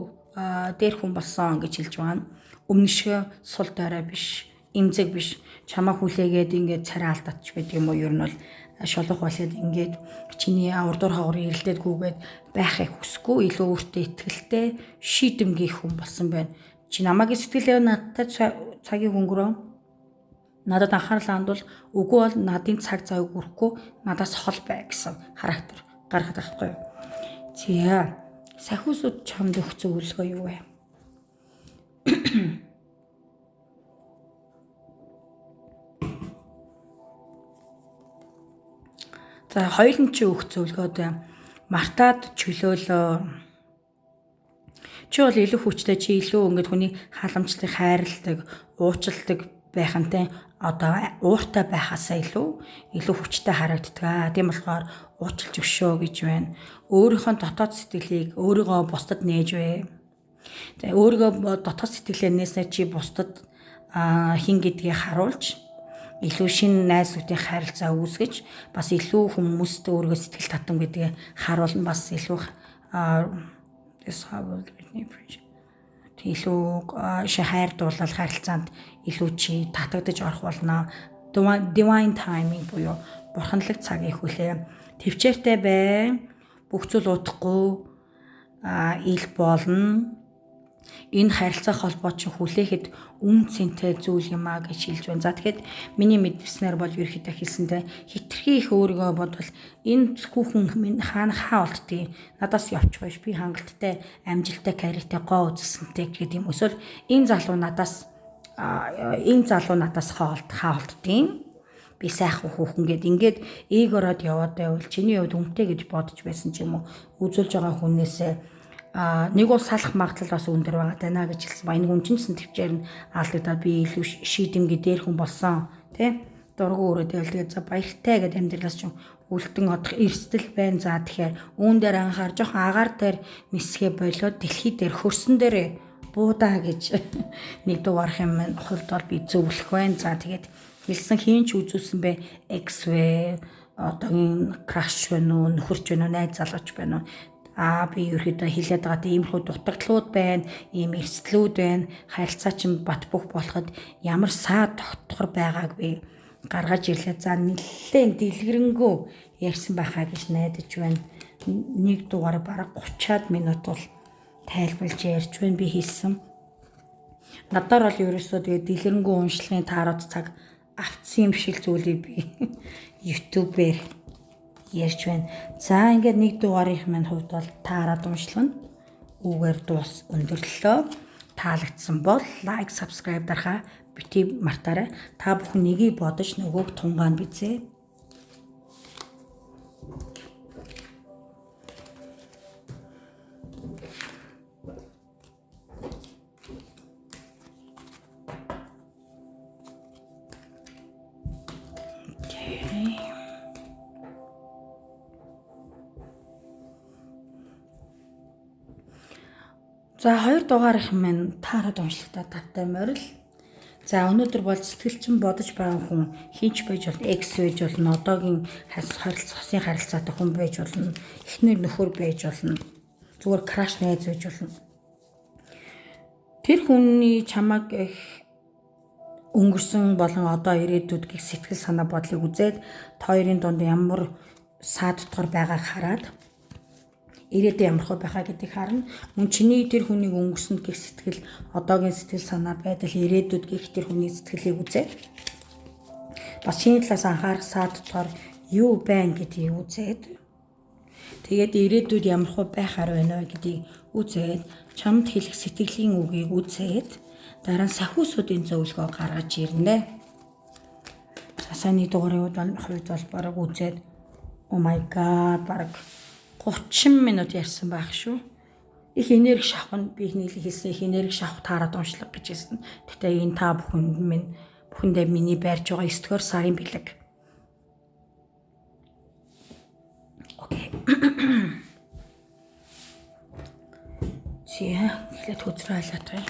дээр хүн болсон гэж хэлж байгаа. Өмнө шиг сул дорой биш, эмзэг биш. Чамаа хүлээгээд ингээд царай алдаач байдаг юм уу? Ер нь бол шулуух болоод ингээд чиний урдуур хоогоор ирэлдээдгүйгээд байхыг хүсэхгүй, илүү өөртөө итгэлтэй шийдэмгий хүн болсон байна. Чи намайг сэтгэлээ надтай цагийг өнгөрөө. Надад анхаарал хандвал үгүй бол надын цаг зав өгөхгүй надаас хол бай гэсэн характер гаргаад байхгүй юу. За сахиусууд чамд өгөх зөвлөгөө юу вэ? За хоёулын чи өгөх зөвлөгөөд мартаад чөлөөлөө. Чи бол илүү хүчтэй, чи илүү ингээд хүний халамжлалыг хайрладаг, уучладаг байхантай одоо ууртай байхаасаа илүү хүчтэй харагддаг. Тийм болохоор уучлж өгшөө гэж байна. Өөрийнхөө дотоод сэтгэлийг өөрийгөө бусдад нээж вэ. За өөрийгөө дотоод сэтгэлээ нээснээр чи бусдад хин гэдгийг харуулж илүү шинэ найз нөхдийн харилцаа үүсгэж бас илүү хүмүүст өөрийгөө сэтгэл татам гэдгийг харуулна. Бас илүү илүү хайр дуулал харилцаанд илүү чи татагдаж орох болно. Divine timing буюу бурханлаг цагийг хүлээ. Төвчээртэй бай. Бүх зүйл удахгүй ил болно. Энэ харилцаа холбоо чинь хүлээхэд үн цэнтэй зүйл юм а гэж хэлж байна. За тэгэхэд миний мэдснээр бол ерөөхдөө хэлсэндээ хитрхи их өөрийгөө бодвол энэ хүүхэн минь хаа олддгийг надаас явчих байж би хангалттай амжилттай карьертэй гоо үзсэнтэй гэдэг юм. Эсвэл энэ залуу надаас хаа олддгийг би сайхан хүүхэн гэд ингээд эгороод яваад байвал чиний хувьд үнэтэй гэж бодож байсан ч юм уу үзүүлж байгаа хүнээсээ нэг бол салах магадлал бас өндөр байгаа даа гэж хэлсэн. Энэ хүн чинь төвчээр нь алдагдаад би илүү шийдэмгий дээр хүн болсон тий дургу өрөөдөө тэгээд за баяртай гэдэг амьдралаас чинь үлдэн одох эрсдэл байна. За тэгэхээр үүн дээр анхаар жоохон агаар дээр нисгээ болоод дэлхий дээр хөрсөн дээрээ буудаа гэж нэг дугаарх юм хувьд бол би зөвлөх байна. За тэгээд хэлсэн хийн ч үзүүлсэн бэ X вэ одоогийн краш байна уу нөхөрч байна уу найз залууч байна уу би ерөөдөө хэлээд байгаа иймэрхүү дутагдлууд байна, ийм эрсдлүүд байна. Харилцаа чинь бат бөх болоход ямар саад тогтхор байгааг би гаргаж ирлээ. За нэлээд дэлгэрэнгүй ярьсан байхаа гэж найдаж байна. Нэг дугаар бараг 30-аад минут бол тайлбарлаж ярьж байна би хэлсэн. Надаар бол ерөөсөө тэгээ дэлгэрэнгүй уншлагын таарууд цаг авцсан юм шиг зүйлийг би YouTube-ээр ярьж байна. За ингээд нэг дугаарынх минь хувьд бол таарад уншлах нь үгээр дуус өндөрлөлөө. Таалагдсан бол лайк, subscribe дарахаа бити мартаарай. Та бүхэн нэгийг бодож нөгөөг тунгаана бизээ. За 2 дугаарынх минь таарад уншлагтаа тавтай морил. За өнөөдөр бол сэтгэлчин бодож байгаа хүн хинч байж болно, X байж болно, одоогийн хосын харилцаатай хүн байж болно, эхнэр нөхөр байж болно, зүгээр краш найз байж болно. Тэр хүний чамайг өнгөрсөн болон одоо ирээдүйд гих сэтгэл санаа бодлыг үзээд хоёрын дунд ямар саад дотор байгааг хараад ирээдүйд ямар хөө байхаа гэдгийг харна. Мөн чиний тэр хүнийг өнгөрсөнд гих сэтгэл, одоогийн сэтгэл санаа байдал, ирээдүйд гих тэр хүний сэтгэлийг үзээд бас чиний талаас анхаарах саад дотор юу байна гэдгийг үзээд тэгээд ирээдүйд ямар хөө байхаар байна вэ гэдгийг үзээд чамд хэлэх сэтгэлийн үгийг үзээд дараа нь сахиусуудын зөвлөгөө гаргаж ирнэ. Сасаны дугаарыг хувьд бол бараг үзээд oh my god бараг 30 минут ярьсан байх шүү. Их энерги шавхна би нийлээ хэлсэн их энерги шавх таарад уншлах гэж хэлсэн. Гэтэ энэ та бүхэндээ миний байрж байгаа 9-р сарын бэлэг. Окей. Чи хэлээд хөзрөөлээд бай.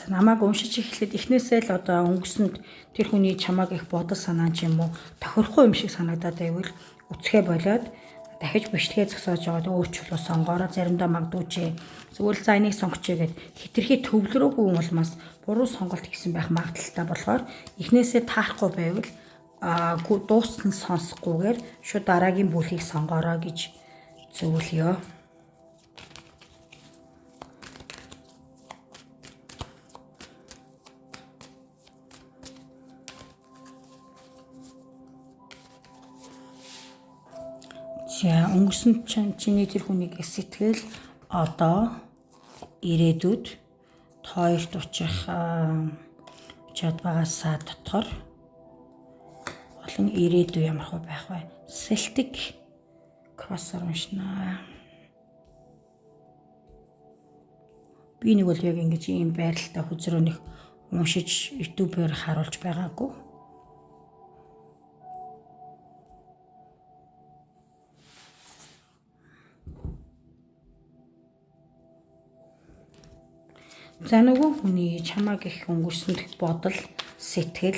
Намайг уншиж эхлэхэд эхнээсээ л одоо өнгөрсөнд тэр хүний чамааг их бодол санаа ч юм уу тохирохгүй юм шиг санагдаад байвал үцхээ болоод дахиж бичлэгээ зогсоож яваад өөрчлөлөө сонгороо заримдаа магадгүй зүгээр л за энийг сонгочихъя гэд хитрхи төвлөрөөгүй улмаас буруу сонголт хийсэн байх магадaltaй болохоор эхнээсээ таарахгүй байвал дууссан сонсохгүйгээр шууд дараагийн бүлгийг сонгороо гэж зөвлөё. За өнгөрсөн чиний тэр хүнийг сэтгэл одоо ирээдүйд хоёрт очих чадвараа дотор болон ирээдүй ямар хөө байх вэ? Celtic Cross-оор уншнаа. Би нэг бол яг ингэж ийм байралтай хүзрөөнийх уншиж YouTube-ээр харуулж байгаагүй. За нөгөө хүний чамааг их өнгөрсөнд бодол, сэтгэл,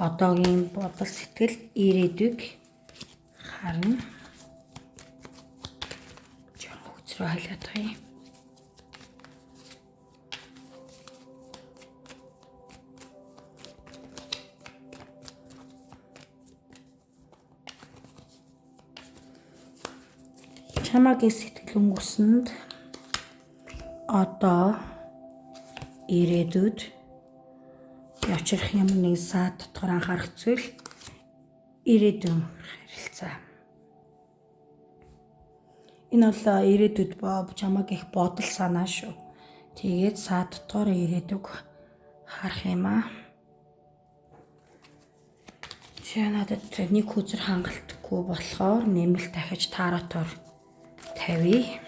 одоогийн бодол, сэтгэл, ирээдүйг харна. Жоо хүзрөө хайлаад байгаа юм. Чамаагийн сэтгэл өнгөрсөнд одоо ирээдүйд явчих юм нэг саад дотор анхаарах зүйл ирээдүйн харилцаа. Энэ бол ирээдүйд чамааг их бодол санаа шүү. Тэгээд саад дотор ирээдүг харах юм аа. Чи надад нэг хүзэр хангалтгүй болохоор нэмэлт дахиж таратор тавья.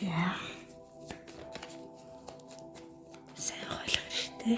За. Сайн ойлгох хэрэгтэй.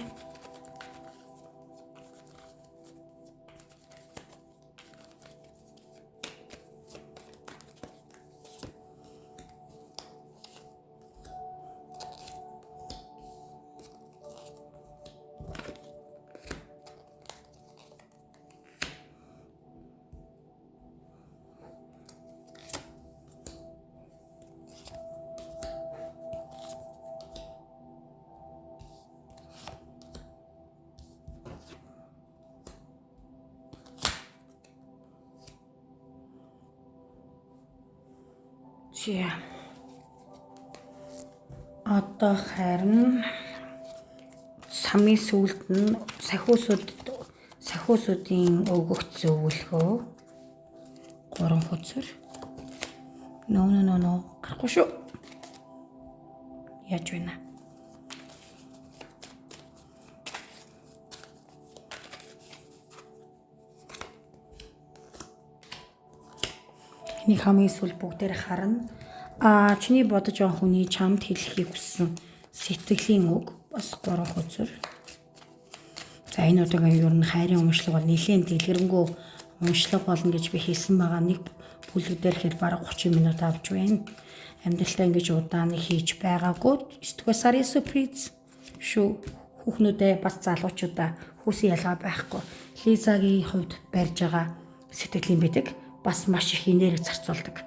Одоо харин самын сүлд нь сахиусуудын өгөх зөвлөгөө 3 хүзэр. Нөө гарахгүй шүү. Яаж вэ нэ? Энийг хамгийн сүүл бүгдээр харна. Чиний бодож байгаа хүний чамд хэлхийг хүссэн сэтгэлийн үг бас 3 хүзэр. За энэ удаагийн ер нь хайрын өмчлөг бол нэлээд дэлгэрэнгүй өмчлөг болно гэж би хэлсэн байгаа. Нэг бүлэг дээр хэд бараг 30 минут авч байна. Амьдралтаа ингэж удааны хийж байгаагүй. 9 сарын сюрприз шүү. Хүүхнүүдээ бас залуучуудаа хүүсийн ялгаа байхгүй. Лизагийн хувьд барьж байгаа сэтгэлийн бидэг бас маш их энерги зарцуулдаг.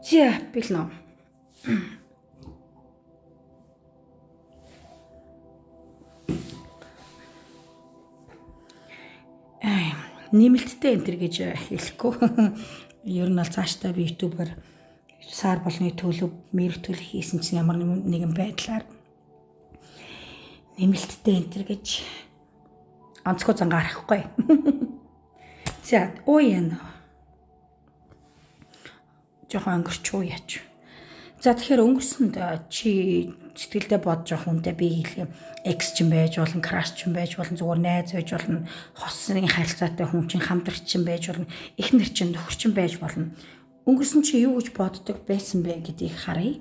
За бэлнэ. Нэмэлттэй энтер гэж хэлэхгүй. Ер нь бол цаашдаа би YouTube-аар сар болны төлөв мэрэгтэл хийсэн чинь ямар нэгэн байдлаар нэмэлттэй энтер гэж онцгой зангаа харахгүй. За яана. Жохон өнгөрч уу яач. За тэгэхээр өнгөрсөнд чи сэтгэлдээ бодож явах хүнтэй би хэлээ. Экс ч юм байж болно, краш ч юм байж болно, зүгээр найз байж болно, хосын харилцаатай хүн чинь хамтрагч чинь байж болно, эхнэр чинь нөхөр чинь байж болно. Өнгөрсөн чи юу гэж боддог байсан бэ гэдгийг харъя.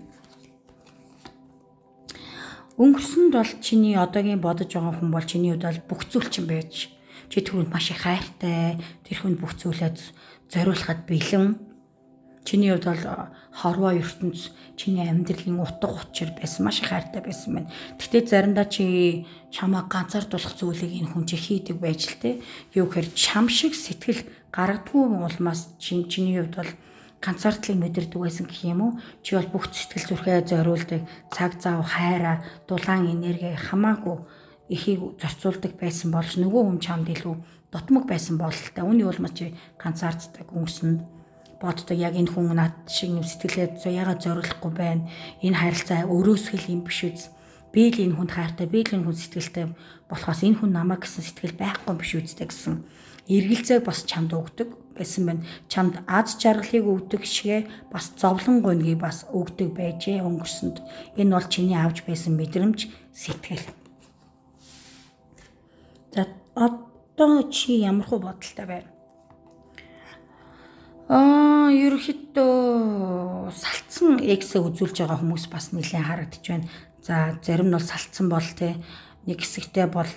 Өнгөрсөнд бол чиний одоогийн бодож байгаа хүн бол чиний хувьд бол бүх зүйл чинь байж. Чи түрүүнд маш их хайртай, тэр хүнд бүх зүйлээ зориулахад бэлэн. Чиний хувьд бол хорвоо ертөнц, чиний амьдралын утга учир байсан, маш их хайртай байсан байна. Гэхдээ заримдаа чи чамаа ганцаардуулах зүйлийг энэ хүн чи хийдэг байж л те. Юу гэхээр чам шиг сэтгэл гаргадгүй улмаас чиний хувьд бол ганцаардлыг мэдэрдэг байсан гэх юм уу? Чи бол бүх сэтгэл зүрхээ зориулдаг, цаг зав, хайраа, дулаан энерги хамаагүй ихийг зарцуулдаг байсан болж нөгөө хүн чамд илүү дутмаг байсан бололтой. Үүний улмаас чи ганцаарддаг, өнгөрсөнд боддог яг энэ хүн над шиг нэм сэтгэлээ яагаад зориулахгүй байна? Энэ харилцаа өрөөсгөл юм биш үз. Би л энэ хүнд хайртай, би л энэ хүн сэтгэлтэй болохоос энэ хүн намайг гэсэн сэтгэл байхгүй биш үздэй гэсэн эргэлзээг бас чамд өгдөг байсан байна. Чамд аз жаргалыг өгдөг шигэ бас зовлон гонгийг бас өгдөг байжээ өнгөрсөнд. Энэ бол чиний авч байсан мэдрэмж, сэтгэл. За одоо чи ямар хөө бодолтой байна? Ерөнхийдөө салцсан эксээ үзүүлж байгаа хүмүүс бас нэлээд харагдаж байна. За зарим нь бол салцсан бол те нэг хэсэгтээ бол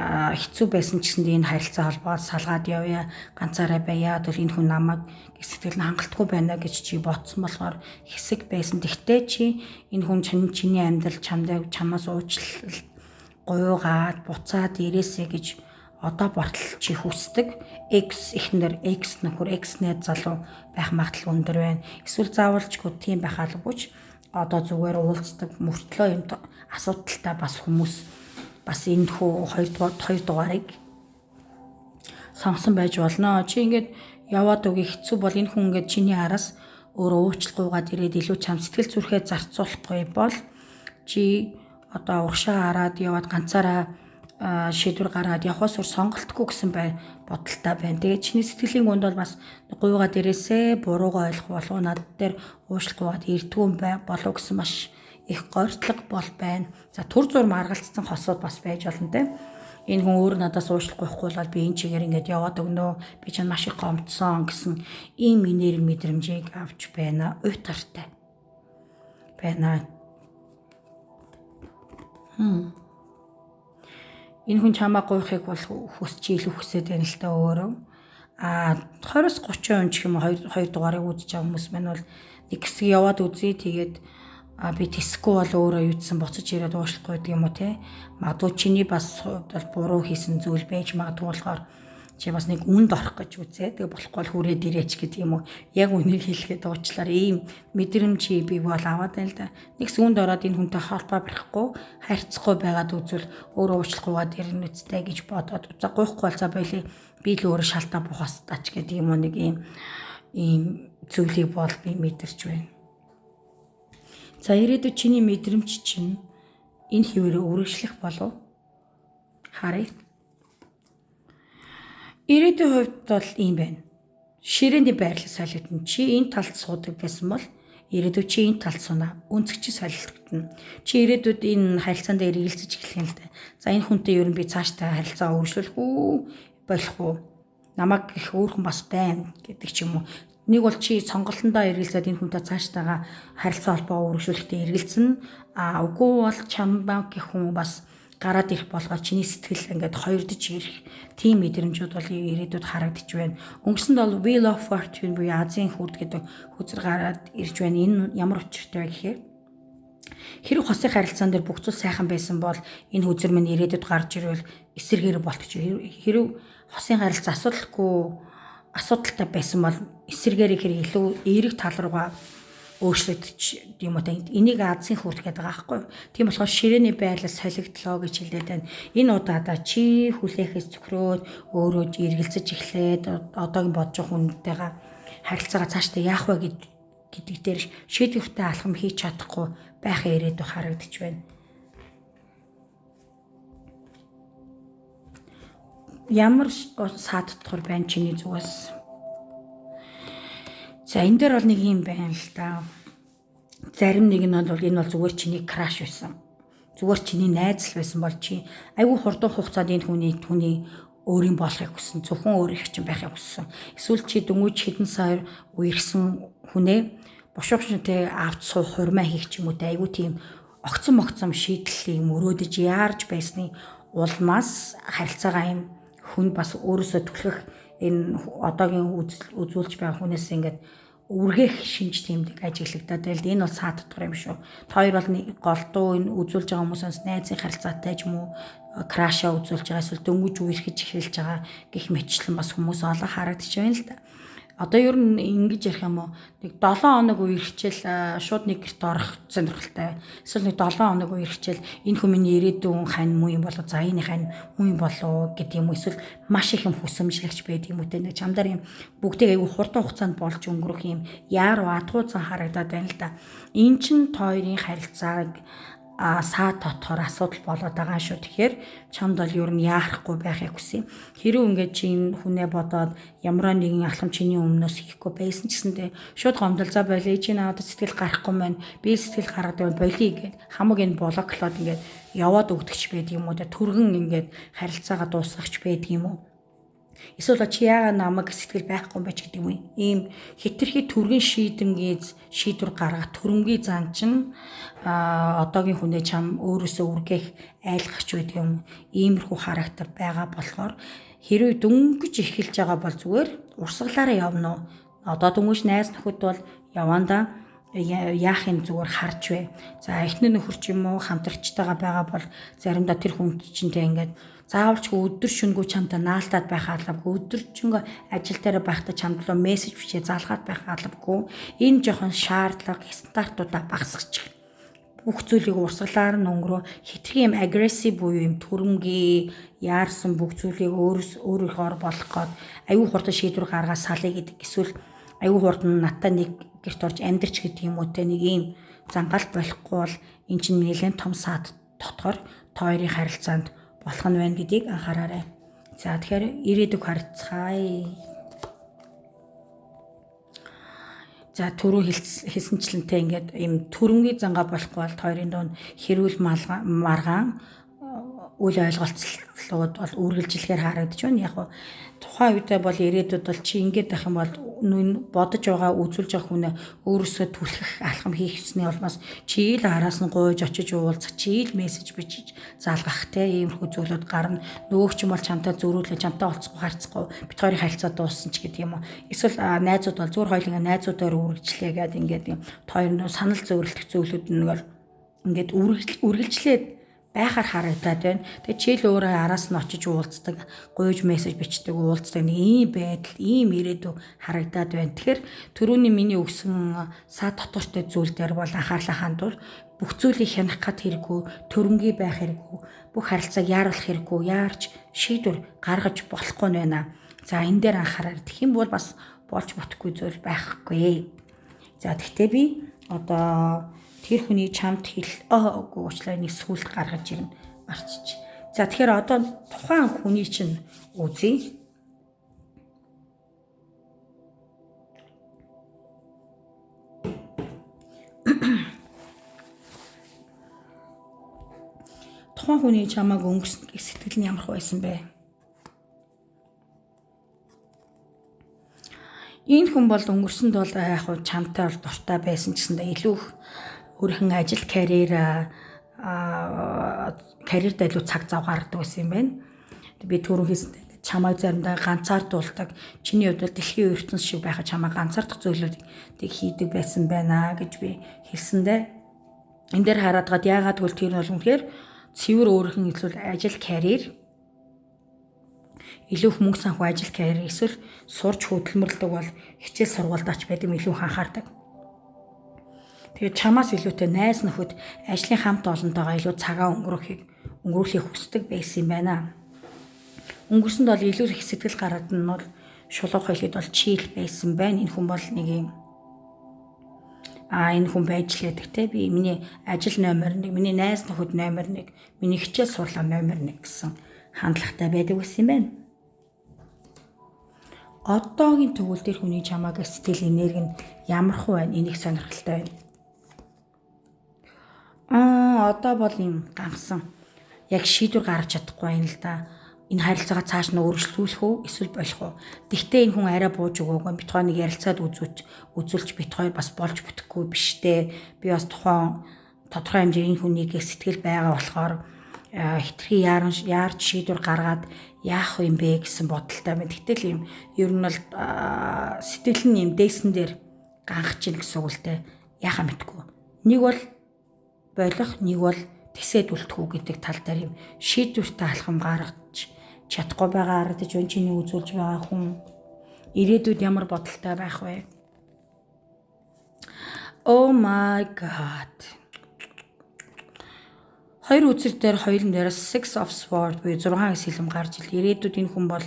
хэцүү байсан ч гэсэн энэ харилцаа холбоо салгаад явъя, ганцаараа байя. Тэгвэл энэ хүн намайг сэтгэл нь хангалтгүй байна гэж чи бодсон болохоор хэсэг байсан. Тэгтээ чи энэ хүн чиний амьдрал чамаас уучлал гуйгаад буцаад ирээсэ гэж одоо бортол чи хүсдэг. Экс эхнэр, экс нөхөр, экс найз залуу байх магадлал өндөр байна. Эсвэл заавалжгүй тийм байх албагүй. Одоо зүгээр уулздаг мөртлөө юм асуудалтай бас хүмүүс бас энэ хүү хоёр дугаарыг сонгосон байж болно. Чи ингээд яваад үгүй хэцүү бол энэ хүн ингээд чиний араас өөрөө уучлалгүйгээд ирээд илүү чам сэтгэл зүрхээ зарцуулахгүй бол чи одоо урагшаа хараад яваад ганцаараа шийдвэр гаргаад явахаас өөр сонголтгүй гэсэн бодолтой байна. Тэгээд чиний сэтгэлийн гүнд бол бас гуйгаад ирээсээ буруугаа ойлгох болов над дээр уушлахгүйгээд ирдгүүн болов гэсэн маш их гойртлог бол байна. За түр зурм аргалцсан хосууд бас байж болно те. Энэ хүн өөр надаас уушлах гойхгүй бол би энэ чигээр ингээд яваад өгнө. Би ч маш их гомдсон гэсэн ийм энерги мэдрэмжийг авч байна. Уйтартай байна. Энэ хүн чамаа гуйхыг бол хүсч илүү хүсээд байна л та өөрөө. 20-30% ч юм уу хоёр дугаарыг үзэж байгаа хүмүүс маань бол нэг хэсэг яваад үзье. Тэгээд би тэсэхгүй бол өөрөө юудсан буцаж ирээд уушлахгүй гэдэг юм уу те. Магадгүй чиний бас бол буруу хийсэн зүйл байж магадгүй болохоор чи бас нэг үнд орох гэж үзээ. Тэгээ болохгүй бол хүрээд ирээч гэдэг юм уу. Яг үнийг хэлэхэд уучлаар ийм мэдрэмж би бол аваад байна л да. Нэг сүнд ороод энэ хүнтэй холбоо барихгүй, харьцахгүй байгаад үзвэл өөрөө уучлахгүйгээд ирнэ үстэй гэж бодоод за гуйхгүй бол за болий би л өөрөө шалтаа бухастаач гэдэг юм уу нэг ийм зүйлийг бол би мэдэрч байна. За ирээдүйд чиний мэдрэмж чинь энэ хിവэрээ үргэлжлэх болов харъя. Ирээдүйн хувьд бол ийм байна. Ширээний байрлал солигдно. Чи энэ талд суудаг байсан бол ирээдүйд чи энэ талд сунаа. Өнцөг чи солигдно. Чи ирээдүйд энэ харилцаанд эргэлзэж эхлэх юм л да. За энэ хүнтэй ер нь би цаашдаа харилцаа өргөжлөх үү, болох уу? Намайг их өөрхөн бас байна гэдэг ч юм уу. Нэг бол чи сонголтондоо эргэлзээд энэ хүнтэй цаашдаа харилцаа холбоо өргөжлөхдээ эргэлзэн. Үгүй бол чамбаа гэх хүн бас гараад ирэх болгоо чиний сэтгэл ингээд хоёрдож ирэх тийм мэдрэмжүүд бол ирээдүйд харагдаж байна. Өнгөрсөнд бол Wheel of Fortune буюу Азийн хүрд гэдэг хүзэр гараад ирж байна. Энэ ямар учиртай вэ гэхээр хэрэг хосын харилцаан дээр бүх зүйл сайхан байсан бол энэ хүзэр минь ирээдүйд гарч ирвэл эсэргээр болтгоч. Хэрэг хосын харилцаа асуудалтай байсан бол эсэргээр хэрэг илүү эерэг тал руугаа өөрчлөгдөж юм уу та энийг Азийн хүрт гэдэг байгаа байхгүй. Тийм болохоор ширээний байрлал солигдлоо гэж хэлээд байна. Энэ удаадаа чи хүлээхээс зөвхрөөд өөрөө эргэлзэж эхлээд одоогийн бодож байгаа хүнтэйгээ харилцаагаа цаашдаа яах вэ гэдэг дээр шийдвэртэй алхам хийж чадахгүй байхын ирээдүй харагдаж байна. Ямар саадтгар байна чиний зүгээс? За энэ дээр бол нэг юм байна л да. Зарим нэг нь бол энэ бол зүгээр чиний краш байсан. Зүгээр чиний найз л байсан бол чи айгүй хурдан хугацаанд энэ хүний өөрийн болохыг хүссэн. Зөвхөн өөрийнх чинь байхыг хүссэн. Эсвэл чи дөнгөж хэдэн сар үерхсэн хүнээ бушуухшинтэй авч суух хурмаа хийх ч юм уу те айгүй тийм огцом шийдлийг мөрөөдөж яарж байсны улмаас харилцаагаа юм хүн бас өөрөөсөө түлхэх энэ одоогийн үзүүлж байгаа хүнээс ингээд үргэх шинж тэмдэг ажиглагдаад байл. Энэ бол саад дотор юм шүү. Хоёр бол голдуу энэ үзүүлж байгаа хүмүүсээс найзын харилцаатай ч юм уу краша үзүүлж байгаа эсвэл дөнгөж үерхэж эхэлж байгаа гэх мэтчлэн бас хүмүүс олон харагдаж байна л да. Одоо ер нь ингэж ярих юм уу нэг 7 хоног үерхчихэл шууд нэг гэрт орох сонирхолтой. Эсвэл нэг 7 хоног үерхчихэл энэ хүмүүний ирээдүйн хань муу юм болоо за энэ хань муу юм болоо гэдэг юм уу эсвэл маш их юм хүсэмжлэгч байдаг юм уу те нэг чамдаар юм бүгдийг аягүй хурдан хугацаанд болж өнгөрөх юм яар вадгуузан харагдаад байна л да. Эн чин хоёрын харилцааг саад дотор асуудал болоод байгаа шүү. Тэгэхээр чамд бол ер нь яарахгүй байхыг хүсье. Хэрвээ ингээд чи энэ хүнээ бодоод ямар нэгэн алхам чиний өмнөөс хийхгүй байсан ч гэсэндээ шууд гомдол за болий чи надад сэтгэл гарахгүй маань би сэтгэл гаргадаг болий гэд хамаг энэ блоклоод ингээд яваад өгдөгч байдаг юм уу те түргэн ингээд харилцаагаа дуусгахч байдаг юм уу? Эсвэл чи яагаад намайг сэтгэл байхгүй байж гэдэг юм бэ? Ийм хитрхи түргэн шийдвэр гаргах төрөмгийн зан чинь одоогийн хүнээ чам өөрөөсөө үргэх айлгахч байдаг юм. Иймэрхүү характер байгаа болохоор хэрвээ дөнгөж эхэлж байгаа бол зүгээр урсгалаараа явна уу? Одоо дөнгөж найз нөхөд бол явандаа яах юм зүгээр харж бай. За эхнэр нөхөр ч юм уу хамтрагчтайгаа байгаа бол заримдаа тэр хүн чинтэй ингээд заавалч өдөр шөнөгүй чамтай наалтаад байх албагүй өдөр шөнөгүй ажил дээр байхдаа чамд руу мессеж бичээ залгаад байх албагүй энэ жоохон шаардлага стандартуудаа багасгачих. Бүх зүйлийг урсгалаар нь өнгөрөө хитрхи юм агрессив буюу юм түрэмгий яарсан бүх зүйлийг өөрийнхөө болгох гээд аюу хурдан шийдвэр гаргаад салъя гэдэг эсвэл аюу хурдан надтай нэг гэрт орж амьдрч гэдэг юм уу те нэг ийм зангаалт болохгүй бол эн чинь нэлээд том саад дотор хоёрын харилцаанд болох нь байна гэдгийг анхаараарай. За тэгэхээр ирээдүг харьцгаая. За түрүү хэлсэнчлэнтэй ингээд юм төрөмгийн зангаа болохгүй бол хоёрын дунд хэрүүл маргаан үл ойлголцлууд бол үргэлжлэхээр харагдаж байна. Яг тухайн үедээ бол ирээдүйд бол чи ингэж байх юм бол бодож байгаа үзүүлж байгаа хүнээ өөрөөсөө түлхэх алхам хийхсний улмаас чи ил араас нь гуйж очиж уулзах чи ил мессеж бичиж залгах те иймэрхүү зүйлүүд гарна. Нөгөөч юм бол чамтай зөрүүлээ чамтай олцохгүй харцахгүй бит хоёрын харилцаа дууссан ч гэдэг юм уу. Эсвэл найзууд бол зүгээр хоёулаа найзуудаар үргэлжлэе гэдэг ингээд юм хоёрын санал зөөрөлдөх зүйлүүд нэг ингээд үргэлжлээд байхаар харагдаад байна. Тэгээ чийл өөрөө араас нь очиж уулздаг, гуйж мессеж бичдэг, уулздаг нэг ийм байдал, ийм ирээдүй харагдаад байна. Тэгэхээр түрүүний миний өгсөн саад дотоортой зүйл дээр бол анхаарлаа хандуул. Бүх зүйлийг хянах гад хэрэггүй, төрөмгий байх хэрэггүй, бүх харилцааг яаруулах хэрэггүй, яарч шийдвэр гаргаж болохгүй байна. За энэ дээр анхаарал тэгэх юм бол бас болж бүтгүй зүйл байхгүй. За тэгтээ би одоо тэр хүний чамд хэлээгүй уучлаарай нэг сүлд гаргаж ирнэ марчиж. За тэгэхээр одоо тухайн хүний чинь үзье. Тухайн хүний чамааг өнгөрсөн сэтгэл нь ямар байсан бэ? Энэ хүн бол өнгөрсөнд бол яг хуу чамтай бол дуртай байсан ч гэсэндээ илүү өөрхөн ажил карьерд илүү цаг зав гаргадаг байсан юм байна. Би түрүү хэлсэн чамайг заримдаа ганцаардуулдаг. Чиний хувьд бол дэлхийн ертөнц шиг байхад чамайг ганцаардах зүйлүүдийг хийдэг байсан байна гэж би хэлсэндээ энэ дээр хараад гад яагаад гэвэл тэр нь бол үнэхээр цэвэр өөрхөн илүү ажил карьер илүү их мөнгө санхүү ажил карьер эсвэл сурч хөдөлмөрлөдөг бол хичээл сургуульдаач байдаг илүү анхаардаг. Тэгээд чамаас илүүтэй найз нөхөд ажлын хамт олонтойгоо илүү цагаа өнгөрүүлэхийг хүсдэг байсан юм байна. Өнгөрсөнд бол илүү их сэтгэл гараад нь бол шулуух хэлэхэд бол чийл байсан байна. Энэ хүн бол нэг юм энэ хүн байж л яддаг те би миний ажил номер 1, миний найз нөхөд номер 1, миний хичээл сурлага номер 1 гэсэн хандлагатай байдаг байсан юм байна. Одоогийн тэгвэл тэр хүний чамааг сэтгэл энерги нь ямар хөө байна? Энийг сонирхолтой байна. Одоо бол юм гамсан. Яг шийдвэр гаргаж чадахгүй байна л да. Энэ харилцаагаа цааш нь өргөжлүүлэх үү, эсвэл болох уу? Тэгтээ энэ хүн арай бууж өгөөгүй. Бид хоёр нэг ярилцаад үзүүлж бид хоёр бас болж бүтэхгүй биш дээ. Би бас тухайн тодорхой хэмжээ энэ хүнийг сэтгэл байгаа болохоор хитрхи яарч шийдвэр гаргаад яах юм бэ гэсэн бодолтой байна. Тэгтэл юм ер нь бол сэтгэл нь юм дээсэн дээр ганах чинь гэсэн үг л дээ. Яхаа мэдгүй. Нэг бол болох, нэг бол тэсээд үлдэхүү гэдэг тал дээр юм шийдвэртэй алхам гаргаж чадахгүй байгаа харагдаж байна. Чиний үзүүлж байгаа хүн ирээдүйд ямар бодолтой байх вэ? Oh my god. Хоёр үзэл дээр хоёулын дээрээс Six of Swords буюу 6 сэлэм гарч ил. Ирээдүйд энэ хүн бол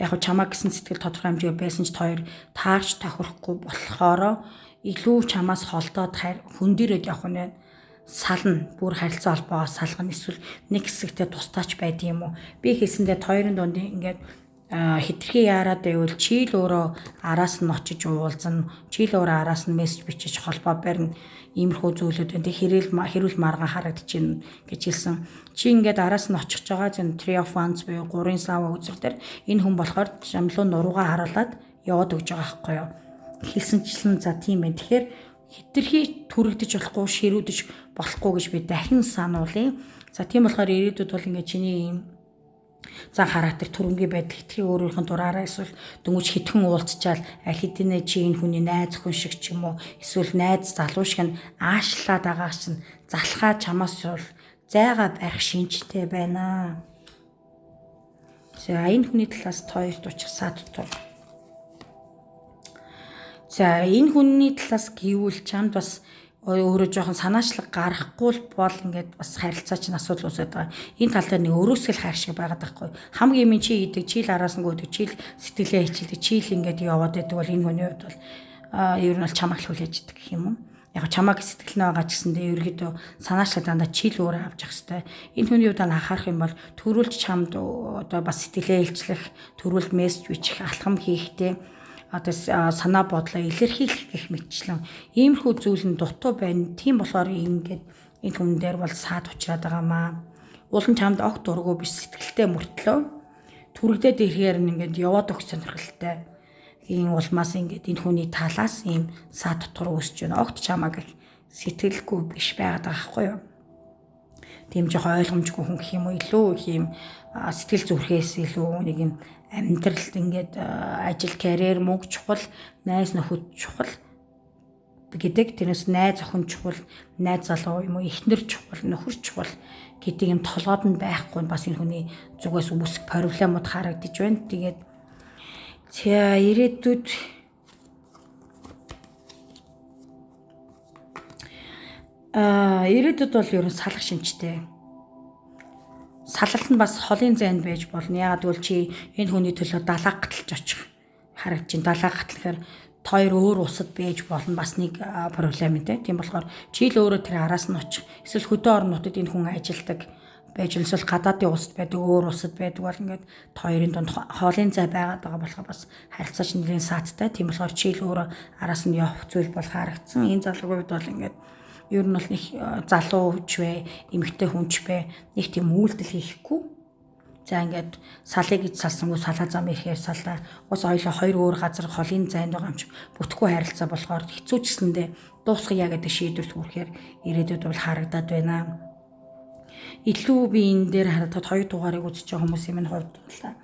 яг чамаа гэсэн сэтгэл тодорхой хэмжээ байсан ч хоёр таарч тохирохгүй болохоор илүү чамаас холдоод хүн дээрээ явах нь сална. Бүр харилцаа холбоогоос салгана. Эсвэл нэг хэсэгтээ тустаач байд юм уу? Би хэлсэндээ хоёрын дунд ингээд хитрхи яарад байвал чи л өөрөө араас нь очиж уулзна. Чи л өөрөө араас нь мессеж бичиж холбоо барина. Иймэрхүү зүйлүүд энэ хэрүүл маргаан харагдчихээн гэж хэлсэн. Чи ингээд араас нь очих байгаа зэн Three of Wands буюу 3-ын сава үзэл дээр энэ хүн болохоор шамлуу нуруугаа харуулад яваад өгж байгаа байхгүй юу? Хэлсэнчлэн за тийм байх. Тэгэхээр хитрхи түрэгдэж болохгүй, ширүүдэж болохгүй гэж би дахин сануулъя. За тийм болохоор ирээдүйд бол ингээд чиний юм зан характер төрөмгийн байдал хитрхи өөрийнхөө дураараа эсвэл дөнгөж хитгэн уулзчаал аль хэдийнэ чи энэ хүний найз хүн шиг ч юм уу эсвэл найз залуу шиг нь аашлаад байгаа чинь залхаа чамаас бол зайгаа барих шинжтэй байна. За энэ хүний талаас тоёрт учих саад тул. За энэ хүний талаас гэвэл чамд бас өөрөө жоохон санаачлаг гарахгүй бол ингээд бас харилцаа чинь асуудал үүсээд байгаа. Энэ тал дээр нэг өрөөсгөл хайр шиг байгаад байхгүй. Хамгийн минь чи идэг, чи л араас нь гүйдэг, чи л сэтгэлээ хичээдэг, чи л ингээд яваад байдаг бол энэ хүний хувьд бол ер нь бол чамаг л хүлээж идэг гэх юм уу? Яг чамаг сэтгэл нь байгаа ч гэсэндээ ерөөдөө санаачлаг дандаа чи л өөрөө авч явах хэрэгтэй. Энэ хүний хувьд анхаарах юм бол төрүүлж чамд одоо бас сэтгэлээ илчлэх, төрүүлд мессеж бичих, алхам хийхтэй одоо санаа бодлоо илэрхийлэх гэх мэтчлэн иймэрхүү зүйл нь дутуу байна. Тийм болохоор ингээд энэ хүн дээр бол саад учраад байгаамаа. Уул нь чамд огт дургу биш сэтгэлтэй мөртлөө түрэгдээд ирэхээр ингээд яваад өгч сонирхолтой. Энэ улмаас ингээд энэ хүний талаас ийм саад дотор үүсэж байна. Огт чамааг сэтгэлгүй биш байгаад байгаа байхгүй юу? Тийм жоохон ойлгомжгүй хүн гэх юм уу? Илүү их юм сэтгэл зүрхээс илүү нэг юм амьдралд ингээд ажил, карьер, мөнгө чухал, найз нөхөд чухал гэдэг. Тэрнээс найз охин чухал, найз залуу юм уу, эхнэр чухал, нөхөр чухал гэдэг юм толгойд нь байхгүй бас энэ хүний зүгээс үүсэх проблемууд харагдаж байна. Тэгээд за ирээдүйд бол ер нь салах шинжтэй. Салалт нь бас холын зайд байж болно. Яагаад гэвэл чи энэ хүний төлөө далаа гаталж очих харагдаж байна. Далаа гаталхаар тойр өөр усад байж болно. Бас нэг проблемтэй. Тийм болохоор чи л өөрөө тэр араас нь очих. Эсвэл хөдөө орон нутагт энэ хүн ажилдаг байж эсвэл гадаадын улсад байдаг, өөр улсад байдаг бол ингээд тойрын донд холын зай байгаад байгаа болохоор бас харилцаа чинь нэлээд сааттай. Тийм болохоор чи л өөрөө араас нь явах зүйл бол харагдсан. Энэ залуугийн хувьд бол ингээд ер нь бол нэг залуу хүч вэ, эмэгтэй хүнч бэ, нэг тийм үйлдэл хийхгүй. За ингээд салыг гэж салсангүй салаа зам ихээр салаа. Ус ойлоо хоёр өөр газар холын зайд байгаа юм чи бүтггүй харилцаа болохоор хэцүүчсэндээ дуусгая гэдэг шийдвэрт хүрэхээр ирээдүйд бол харагдаад байна. Илүү би энэ дээр хараад хоёр дугаарыг үзэж байгаа хүмүүсийн минь хувьд бол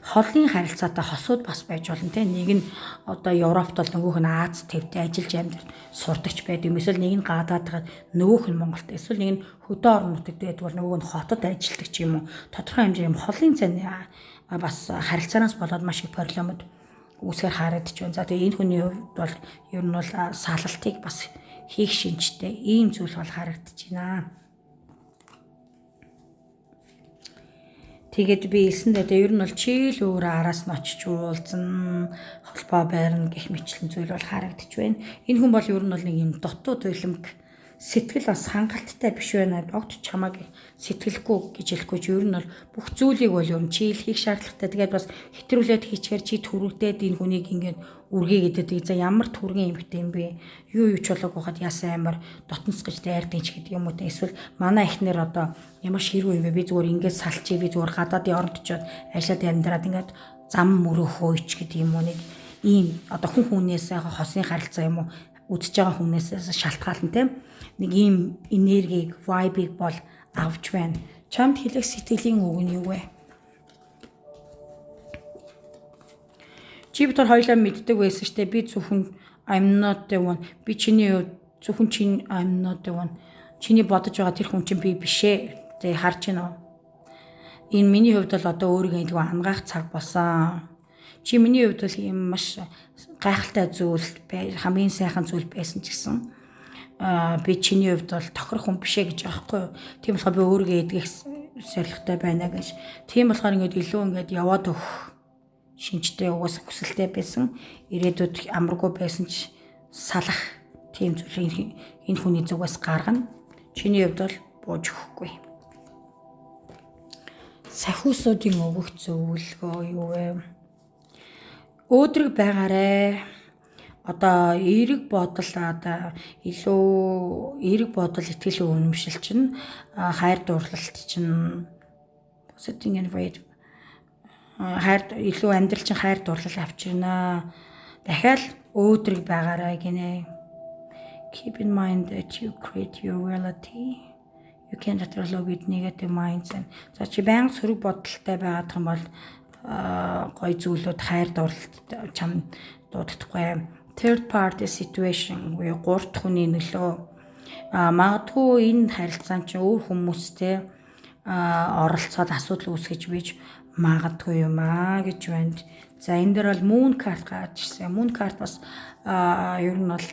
холын харилцаатай хосууд бас байж болно те. Нэг нь одоо Европт бол нөгөөх нь Аз төвтэй ажиллаж амьд сурдагч байдаг юм. Эсвэл нэг нь гадаад байгаа нөгөөх нь Монголд. Эсвэл нэг нь хөдөө орон нутагт байдаг бол нөгөөх нь хотод ажилладаг ч юм уу. Тодорхой хэмжээ юм холын цааны бас харилцаанаас болоод маш их проблемууд үүсгэр харагдаж байна. За тэгээ энэ хүний хувьд бол ер нь бол салалтыг бас хийх шинжтэй ийм зүйл бол харагдаж байна. Тэгээд би хэлсэндээ ер нь бол чи л өөрөө араас нь очиж уулзна, холбоо байрна гэх мэтлэн зүйл бол харагдаж байна. Энэ хүн бол ер нь бол нэг юм дутуу төлөмг сэтгэл бас хангалттай биш байна. Огт чамааг сэтгэлгүй гэж хэлэхгүй ч ер нь бол бүх зүйлийг бол ер нь чи хийх шаардлагатай. Тэгээд бас хэтрүүлээд хийчихээр чи төрөгдөөд энэ хүнийг ингээд үргээ гэдэг. За ямар түргэн эмхтэй юм бэ? Юу ч болоогүй хад яасан амар дотнос гэж дайрдیں۔ ч гэдэг юм уу. Эсвэл манай эхнэр одоо ямар ширүү юм бэ? Би зүгээр ингээд салчий, би зүгээр гадаадын оронд очиод ажиллаад амьдраад ингээд зам мөрөө хөөч гэдэг юм уу. Нэг ийм одоо хүнээс хосын харилцаа юм уу үдчихэж байгаа хүнээс шалтгаална тийм нэг ийм энергийг, vibe-ийг бол авч байна. Чамд хэлэх сэтгэлийн үг нь юу вэ? Чи бид хоёулаа мэддэг байсан штэ би зөвхөн I'm not the one. Би чиний зөвхөн чинь I'm not the one. Чиний бодож байгаа тэр хүн чинь би бишээ. Тэг харж байна уу? Энэ миний хувьд бол одоо өөрийгөө илүү ангаах цаг болсон. Чи миний хувьд бол юм маш гайхалтай зүйл хамгийн сайхан зүйл байсан ч гэсэн би чиний хувьд бол тохирох хүн бишээ гэж байгаа байхгүй юу. Тийм болохоор би өөрийгөө эдгэх зорилготой байна гэж. Тийм болохоор ингээд илүү ингээд яваад өгөх шинжтэй угаас хүсэлтэй байсан. Ирээдүйд амаргүй байсан ч салах тийм зүйлийг энэ хүний зүгээс гаргана. Чиний хувьд бол бууж өгөхгүй. Сахиусуудын өгөх зөвлөгөө юу вэ? Өөдрөг байгаарэ. Одоо эерэг бодол одоо илүү эерэг бодол итгэл үнэмшил чинь хайр дурлалт чинь positive and хайр илүү амьдрал чинь хайр дурлал авчирнаа. Дахиад өөдрөг байгаарай гинэ. Keep in mind that you create your reality. You can't live with negative minds. За чи байнга сөрөг бодолтой байгаад юм бол гой зүйлүүд хайр дурлалт чам дуудахгүй. Third party situation буюу гурт хүний нөлөө магадгүй энэ харилцаан чинь өөр хүмүүстэй оролцоод асуудал үүсгэж бийж магадгүй юм гэж байна. За энэ дээр бол moon card гарч ирсэн. Moon card бас ер нь бол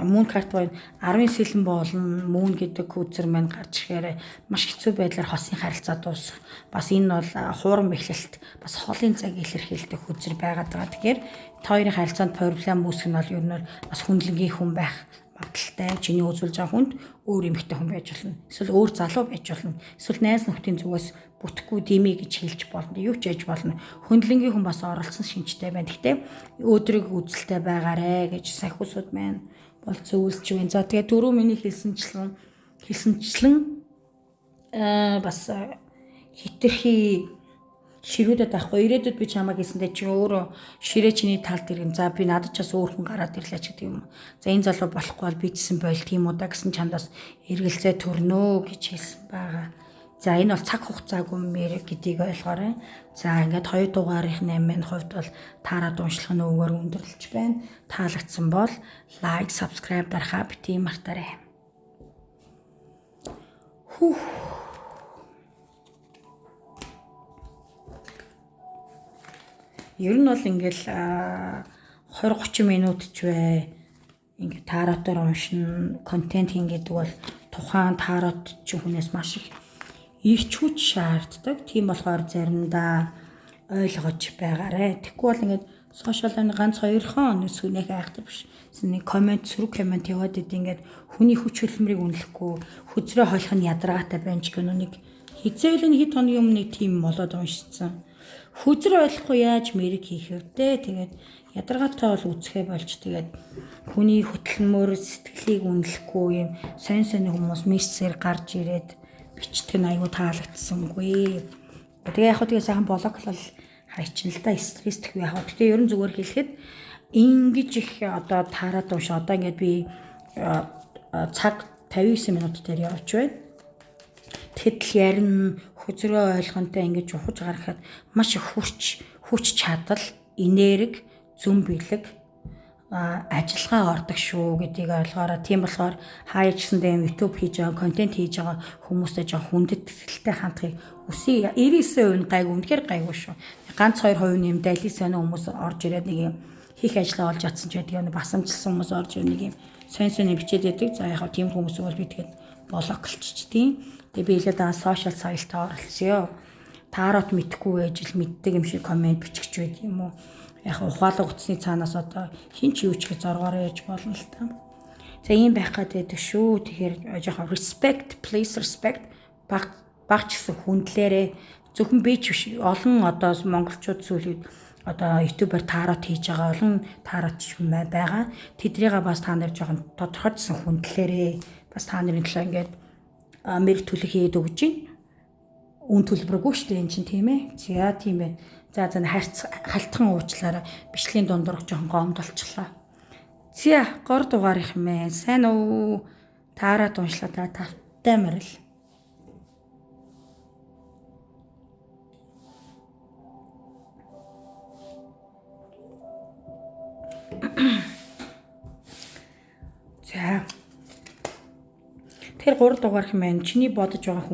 moon card бол 10 сэлэн болно. Moon гэдэг үзэр маань гарч ирэхээр маш хэцүү байдлаар хосын харилцаа дуусах. Бас энэ бол хуурам эхлэлт бас холын цаг илэрхийлдэг үзэр байгаад байгаа. Тэгэхээр та хоёрын харилцаанд проблем үүсэх нь бол ер нь бас хүндлэнгийн хүн байх магадaltaй. Чиний үзүүлж байгаа хүнд өөр эмэгтэй хүн байж болно. Эсвэл өөр залуу байж болно. Эсвэл найз нөхдийн зүгээс бүтэхгүй димээ гэж хэлж болно. Юу ч яж болно. Хүндлэнгийн хүн бас оролцсон шинжтэй байна. Гэхдээ өөдрөг үзэлтэй байгаарэ гэж сахиусууд маань бол зөвлөж байна. За тэгээ дөрөв миний хэлсэнчлэн бас хитрхи ширүүдэд авахгүй. Ирээдүйд би чамаа гэсэндээ чи өөрөө ширээ чиний талд иргэн. За би надад ч бас өөр хүн гараад ирлээ ч гэдэг юм. За энэ залуу болохгүй бол би чсэн болт юм уу да гэсэн чамдаас эргэлзээ төрнөө гэж хэлсэн байгаа. За энэ бол цаг хугацаагүй мэр гэдгийг ойлгоорой. За ингээд 2 дугаарынхны амийн хувьд бол таарад уншлах нь өвгөр өндөрлөж байна. Таалагдсан бол лайк, subscribe дарахаа бити мартаарай. Ер нь бол ингээл 20-30 минут ч бай. Ингээд тааротоор уншин контент хийн гэдэг бол тухайн таарот ч хүнээс маш их ирч хүч шаарддаг. Тийм болохоор заримдаа ойлгож байгаарэ. Тэгэхгүй бол ингээд сошиалны ганц 2хон сүнэх айхдаг биш. Нэг комент, сөрөг комент яваад идэв ингээд хүний хүч хөдөлмөрийг үнэлэхгүй хүзрээ хойлох нь ядаргаатай байна ч гэнэ нэг хизээл нь хэд хоногийн өмнө тийм болоод уншсан. Хүзрээ ойлгохгүй яаж мэрэг хийх вэ? Тэгээд ядаргаатай бол үцхээ болж тэгээд хүний хөдөлмөр сэтгэлийг үнэлэхгүй юм сонь хүмүүс мессежээр гарч ирээд бичдэг нь аюу таалагдсангүй. Тэгээ яг хөө сайхан блоклол хайчин л да стресс тэх яг. Тэгээ ерөн зүгээр хэлэхэд ингэж их одоо таарад унш одоо ингээд би цаг 59 минут дээр явж байна. Тэгэхэд ярин хүзрээ ойлгонтой ингэж ухаж гаргахад маш их хүч чадал, энерги, зүн бэлэг ажиллагаа ордог шүү гэдгийг ойлгоорой. Тийм болохоор хаяа гэсэндээ YouTube хийж байгаа, контент хийж байгаа хүмүүстэй жоо хүндэт сэтгэлтэй хандахыг үсээ 99% гайгүй, үнэхээр гайгүй шүү. Ганц 2% юм дайли сонио хүмүүс орж ирээд нэг юм хийх ажиллаа олж чадсан ч байдаг юм басамжилсан хүмүүс орж ирээд нэг юм сонь бичээд байдаг. За яг тийм хүмүүс бол би тэгээд блоклчихдээ. Тэгээ би илээд сошиал соёлтой оролцъё. Таарот мэдхгүй байж л мэддэг юм шиг комент бичих байд юм уу? Яг ухаалаг утасны цаанаас одоо хин ч юу ч гэж зоргоор яаж болно л та. За ийм байх гэдэг шүү. Тэгэхээр жоохон respect, please respect багчсан хүндлээрээ зөвхөн би ч биш олон одоо монголчууд сүүлийн одоо ютубер таарот хийж байгаа олон тааротч байгаа. Тэдрийгээ бас та нар жоохон тодорхойлсон хүндлээрээ бас та нарын төлөө ингээд мэрэг төлөв хийгээд өгж байна. Үн төлбөргүй шүү дээ эн чинь тийм ээ. За тийм ээ. За халтхан уучлаарай. Бичлэгийн дундуур жоохон гомдолчлаа. За 3 дугаар их мэ. Сайн уу? Таараад уншлаа та тавтай мэрэл. За. Тэр 3 дугаар хэмээн чиний бодож байгаа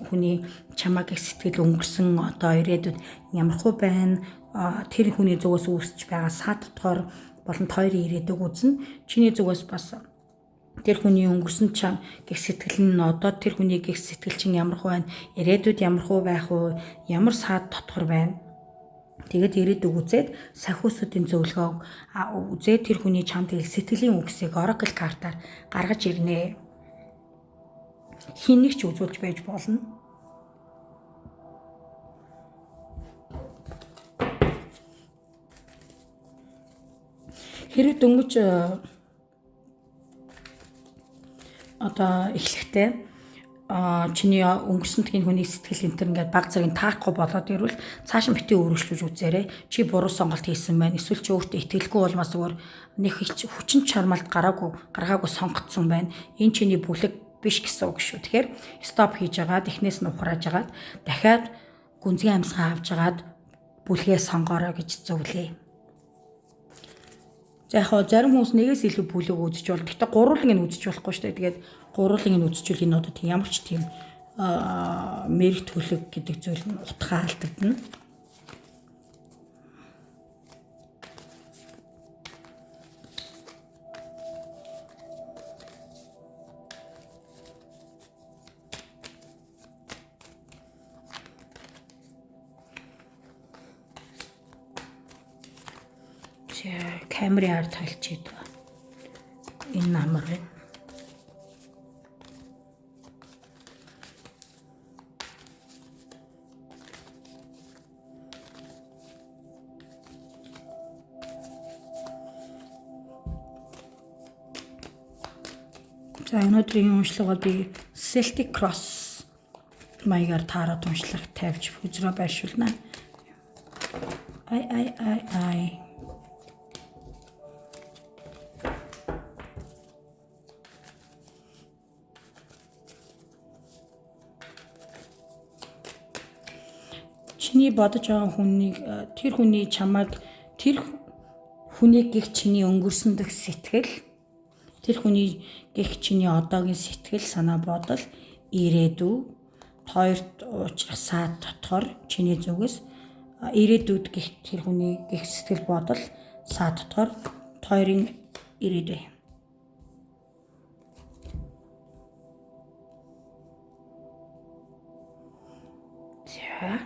хүний чамааг их сэтгэл өнгөрсөн одоо ирээдүйд ямархуу байна. Тэр хүний зүгээс үүсэж байгаа сад дотор болон тойрын ирээдүг үзнэ. Чиний зүгээс бас тэр хүний өнгөрсөн чам гэх сэтгэл нь одоо тэр хүний гэх сэтгэл чинь ямархуу байна. Ирээдүйд ямархуу байх уу? Ямар сад дотор байна? Тэгээд ирээдүг үзээд сахиусуудын зөвлөгөөг үзээд тэр хүний чамд сэтгэлийн үгсийг Oracle картаар гаргаж ирнэ. Хин нэг ч үзүүлж байж болно. Хэрэг дөнгөж одоо эхлэхдээ чиний өнгөрсөн тгийн хүний сэтгэл энтер ингээд баг цагийн таахгүй болоод ирвэл цааш нь битгий өөрчлөж үзээрэй. Чи буруу сонголт хийсэн байна. Эсвэл чи өөртөө итгэлгүй болмаас өөр нэг хүчин чармалт гаргаагүй сонгогдсон байна. Энэ чиний бүлэг биш гэсэн үг шүү. Тэгэхээр стоп хийж агаад эхнээс нь ухрааж агаад дахиад гүнзгий амьсгаа авч агаад бүлгээ сонгоорой гэж зөвлөе. За яг зарим хүмүүс нэгээс илүү бүлэг үзэж бол. Гэхдээ гурван нь үзэж болохгүй шүү дээ. Тэгээд гурван нь үзчихвэл энэ одоо тийм ямар ч тийм мэрэг төлөв гэдэг зүйл нь утгаа алдагдана. Камерын ард талчид энэ намар байна. За өнөөдрийн уншлага бол би Celtic Cross маягаар таараад уншлага тавьж хүзрөө байршуулна. Ай. Чиний бодож байгаа хүнийг тэр хүний чамайг тэр хүний гих чиний өнгөрсөн дэх сэтгэл тэр хүний гих чиний одоогийн сэтгэл санаа бодол ирээдүй хоёрт уучлах саад дотор чиний зүгээс ирээдүйд гих тэр хүний гих сэтгэл бодол саад дотор хоёрын ирээдүй. За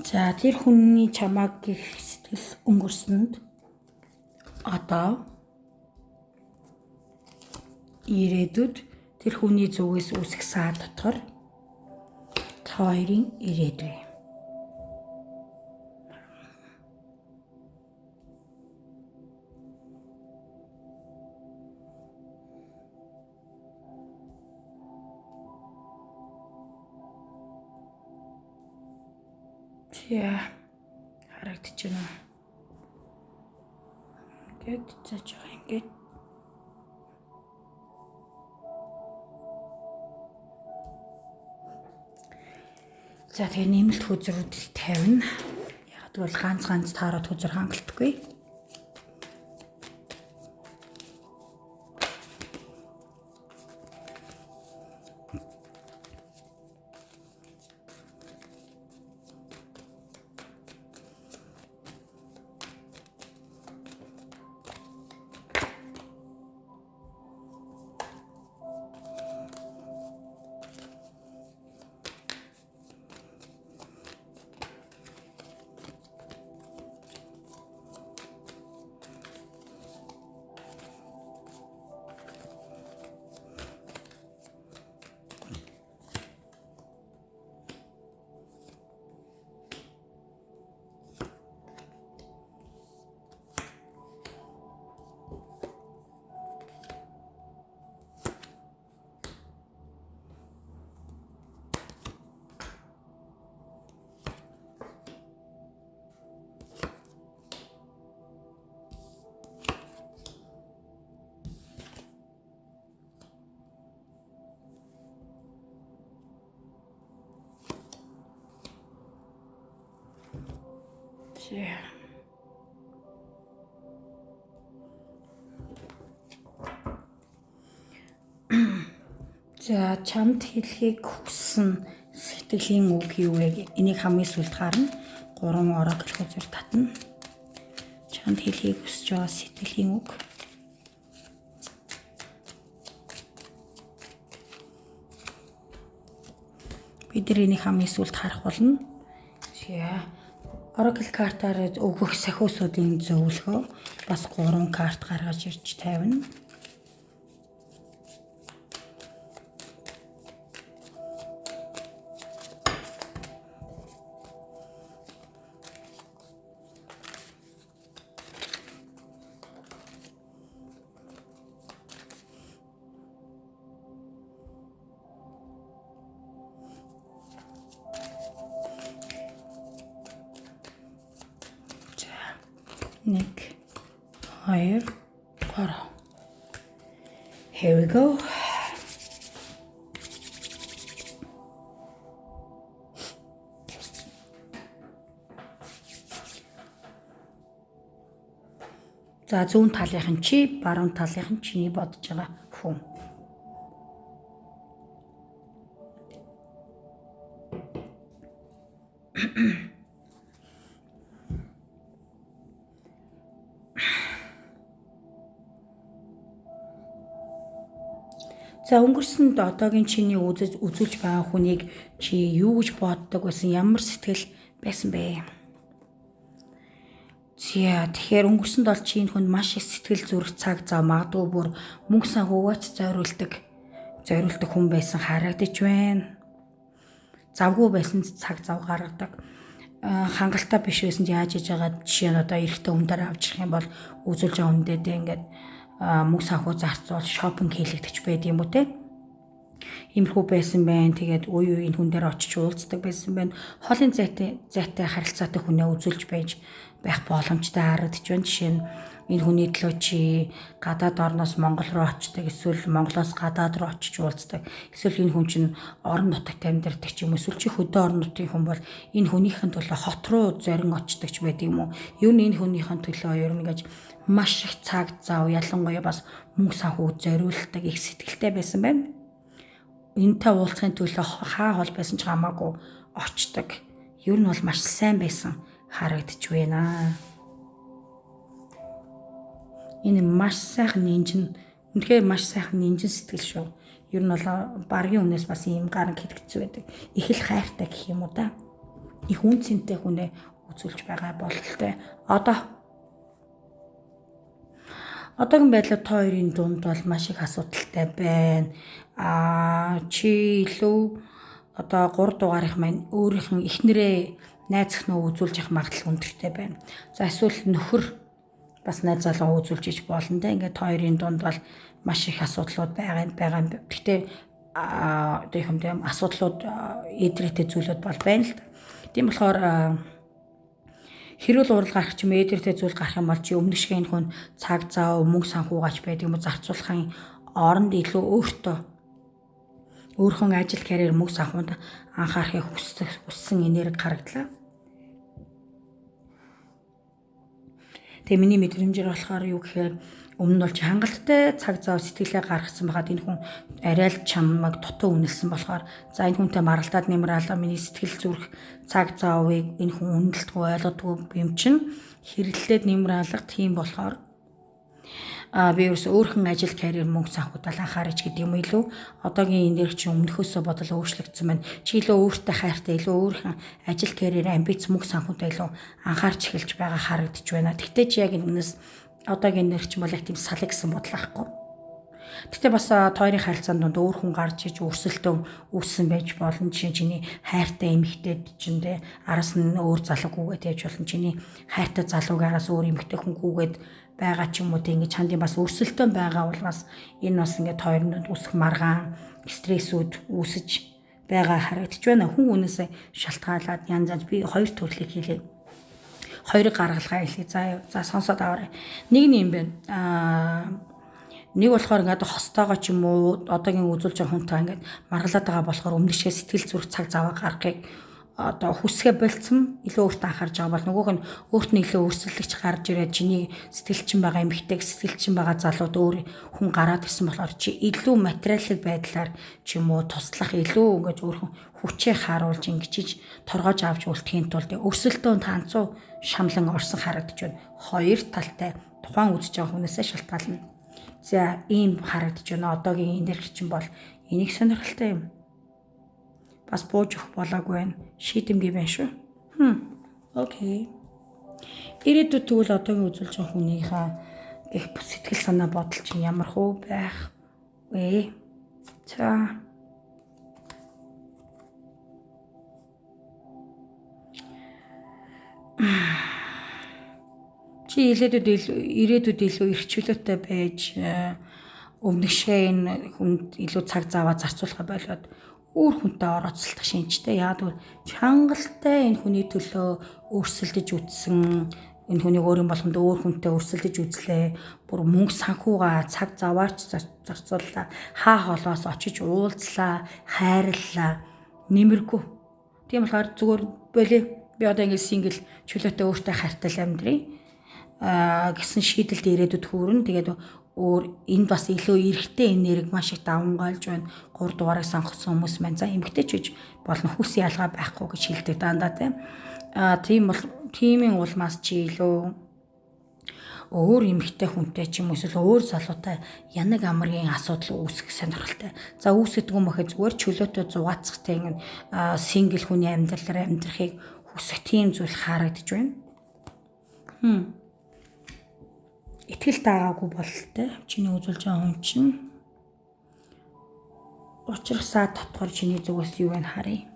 За тэр хүний чамааг гих сэтгэл өнгөрсөнд одоо ирээдүйд тэр хүний зүгээс үүсэх саад дотор хоёрын ирээдүй. Яа харагдаж байна. Ингээд цааш ингээд за тэгээ нэмэлт хүзрүүдийг тавина. Яг бол ганц таараад хүзэр хангалтгүй. За чамд хэлхийг хүссэн сэтгэлийн үг юу вэ? Энийг хамгийн сүүлд харна. 3 оракл үзүүр татна. Чамд хэлхийг хүсэж байгаа сэтгэлийн үг. Бид энийг хамгийн сүүлд харах болно. За оракл картаар өгөх сахиусуудын зөвлөгөө бас 3 карт гаргаж ирж тавина. Нэг, 2, 3. Here we go. За зүүн талынх нь чи, баруун талынх нь чиний бодож байгаа хүн. За өнгөрсөнд одоогийн чиний үзүүлж байгаа хүнийг чи юу гэж боддог байсан? Ямар сэтгэл байсан бэ? За тэгэхээр өнгөрсөнд бол чи энэ хүнд маш их сэтгэл зүрх цаг зав магадгүй бүр мөнгө санхугаач зориулдаг хүн байсан харагдаж байна. Завгүй байсан цаг зав гаргадаг. Хангалттай биш байсан яаж хийж байгаа жишээ нь одоо эрэгтэй хүн дээр авч ирэх юм бол үзүүлж байгаа хүндээ ингээд мөнгө санхүү зарцуул шопинг хийлэгдэж байд юм уу те. Иймэрхүү байсан байна. Тэгээд үе үеийн хүн дээр очиж уулздаг байсан байна. Хоолын зайтай харилцаатай хүнээ үзүүлж байх боломжтой харагдаж байна. Жишээ нь энэ хүний төлөө чи гадаад орноос Монгол руу очдог, эсвэл Монголоос гадаад руу очиж уулздаг. Эсвэл энэ хүн чинь орон нутагт амьдардаг ч юм уу. Эсвэл чи хөдөө орон нутгийн хүн бол энэ хүнийхэн төлөө хот руу зорин очдог ч байд юм уу. Юу энэ хүнийхэн төлөө ер нь гэж маш их цаг зав ялангуяа бас мөнгө санхүү зориулдаг их сэтгэлтэй байсан байна. Энэтэй уулзахын төлөө хаа хол байсан ч хамаагүй очдог. Ер нь бол маш сайн байсан харагдаж байна. Энэ маш сайхан нинжин, үнэхээр маш сайхан нинжин сэтгэл шүү. Ер нь бол баргийн хүнээс бас ийм гаранг хэрэгцсэн байдаг. Их л хайртай гэх юм уу да. Их үн цэнтэй хүнээ үзүүлж байгаа бололтой. Одоогийн байдлаар та хоёрын дунд бол маш их асуудалтай байна. Чи илүү одоо 3 дугаарынх маань өөрийнх нь эхнэрээ найз охиноо үзүүлж явах магадлал өндөртэй байна. За эсвэл нөхөр бас найз залуу үзүүлж иж болно да. Ингээд та хоёрын дунд бол маш их асуудлууд байгаа. Гэхдээ одоо юм асуудлууд эдрээтэй зүйлүүд бол байна л да. Тийм болохоор хэрүүл урал гарах ч юм эдрээтэй зүйл гарах юм бол чи өмнө шиг энэ хүн цаг зав мөнгө санхугаач байдаг юм уу зарцуулахын оронд илүү өөрхөн ажил карьер мөнгө санхунд анхаарахыг хүссэн энерги харагдлаа. Тэгээ миний мэдрэмжээр болохоор юу гэхээр өмнө нь бол чи хангалттай цаг зав сэтгэлээ гаргасан байгаад энэ хүн арай л чамайг дутуу үнэлсэн болохоор за энэ хүнтэй маргалдаад нэмэрлээ миний сэтгэл зүрх цаг завыг энэ хүн үнэлдэггүй ойлгодгүй юм чинь хэрэглээд нэмэрлээ тийм болохоор би өөрхөн ажил карьер мөнгө санхудаа анхаарч гэдэг юм илүү одоогийн энерги чи өмнөхөөсөө бодол өөрчлөгдсөн байна. Чи илүү өөртөө хайртай илүү өөрхөн ажил карьер амбиц мөнгө санхудаа илүү анхаарч эхэлж байгаа харагдаж байна. Тэгтээ чи яг энэс одоогийн энерги чинь бол яг тийм салаа гэсэн бодол ахгүй. Тэгтээ бас тойрын харилцаанд донд өөр хүн гарч иж өрсөлдөөн үүссэн байж болно. Жишээ нь чиний хайртай эмэгтэйд чинь тэ араас нь өөр залуу гүгээд яж болно. Чиний хайртай залууг араас өөр эмэгтэй хүн гүгээд байгаа ч юм уу тэ ингэж хандын бас өрсөлдөөн байгаа бол бас энэ бас ингээд тойрон донд үсэх маргаан стрессүүд үүсэж байгаа харагдаж байна. Хүн хүнээс шалтгаалаад янз янз би хоёр төрлийг хийлээ. Хоёрыг гаргалгаа хэлье. За сонсоод аваарай. Нэг нь юм байна. Нэг болохоор ингээд хостойгоо ч юм уу одоогийн үзүүлж байгаа хүнтэй ингээд маргалаад байгаа болохоор өмнөшөө сэтгэл зүрх цаг заваа гаргахыг одоо хүсгээ болцсон илүү өөртөө анхаарч байгаа бол нөгөөх нь өөрт нь илүү өрсөлдөгч гарч ирээд чиний сэтгэлчин байгаа эмэгтэй сэтгэлчин байгаа залууд өөр хүн гараад ирсэн болохоор чи илүү материалын байдлаар ч юм уу туслах илүү ингэж өөрхөн хүчээ харуулж ингэж торгож авч үлдэхийн тулд өрсөлдөө танцуу шамлан орсон харагдаж байна. Хоёр талтай тухайн үзэж байгаа хүнээсээ шалтгаална. За ийм харагдаж байна. Одоогийн энерги чинь бол энийг сонирхолтой юм. Бас бууж өгөх болоогүй байна. Шийдэмгий байна шүү. Окей. Ирээдүйд тэгвэл одоогийн үзүүлж байгаа хүнийхээ гэх сэтгэл санаа бодол чинь ямар хөө байх вэ? За. Чи ирээдүйд илүү эрхчлөөтэй байж өмнөшөө энэ хүнд илүү цаг зав зарцуулах болоод өөр хүнтэй орооцолдох шинжтэй. Яг л чангалтай энэ хүний төлөө өрсөлдөж үтсэн энэ хүнийг өөрийн болгонд өөр хүнтэй өрсөлдөж үзлээ. Бүр мөнгө санхугаа цаг заваарч зарцууллаа. Хаа холоос очиж уулзлаа, хайрлалаа. Нэмэргүй. Тийм болохоор зүгээр болий. Би одоо ингэ сингл чөлөөтэй өөртөө хайртай амьдрий. Гэсэн шийдэлд ирээдүйд хүрнэ. Тэгээд өөр энэ бас илүү эрэгтэй энерги маш их давмгаалж байна. 3 дугаарыг сонгосон хүмүүс маань за эмэгтэйч гэж болно хүүсийн ялгаа байхгүй гэж хэлдэг дандаа тийм. Тиймийн улмаас чи илүү өөр эмэгтэй хүнтэй ч юм уу эсвэл өөр залуутай янаг амрын асуудал үүсэх сонирхолтой. За үүсгэдэг юм ахаа зүгээр чөлөөтэй зугаацахтай ингэ сингл хүний амьдралаар амьдрахыг хүсэх тийм зүйл харагдаж байна. Итгэл даагаагүй бололтой. Чиний үзүүлж байгаа хүн чинь учрасаа татвар чиний зүгээс юу вэ харъя.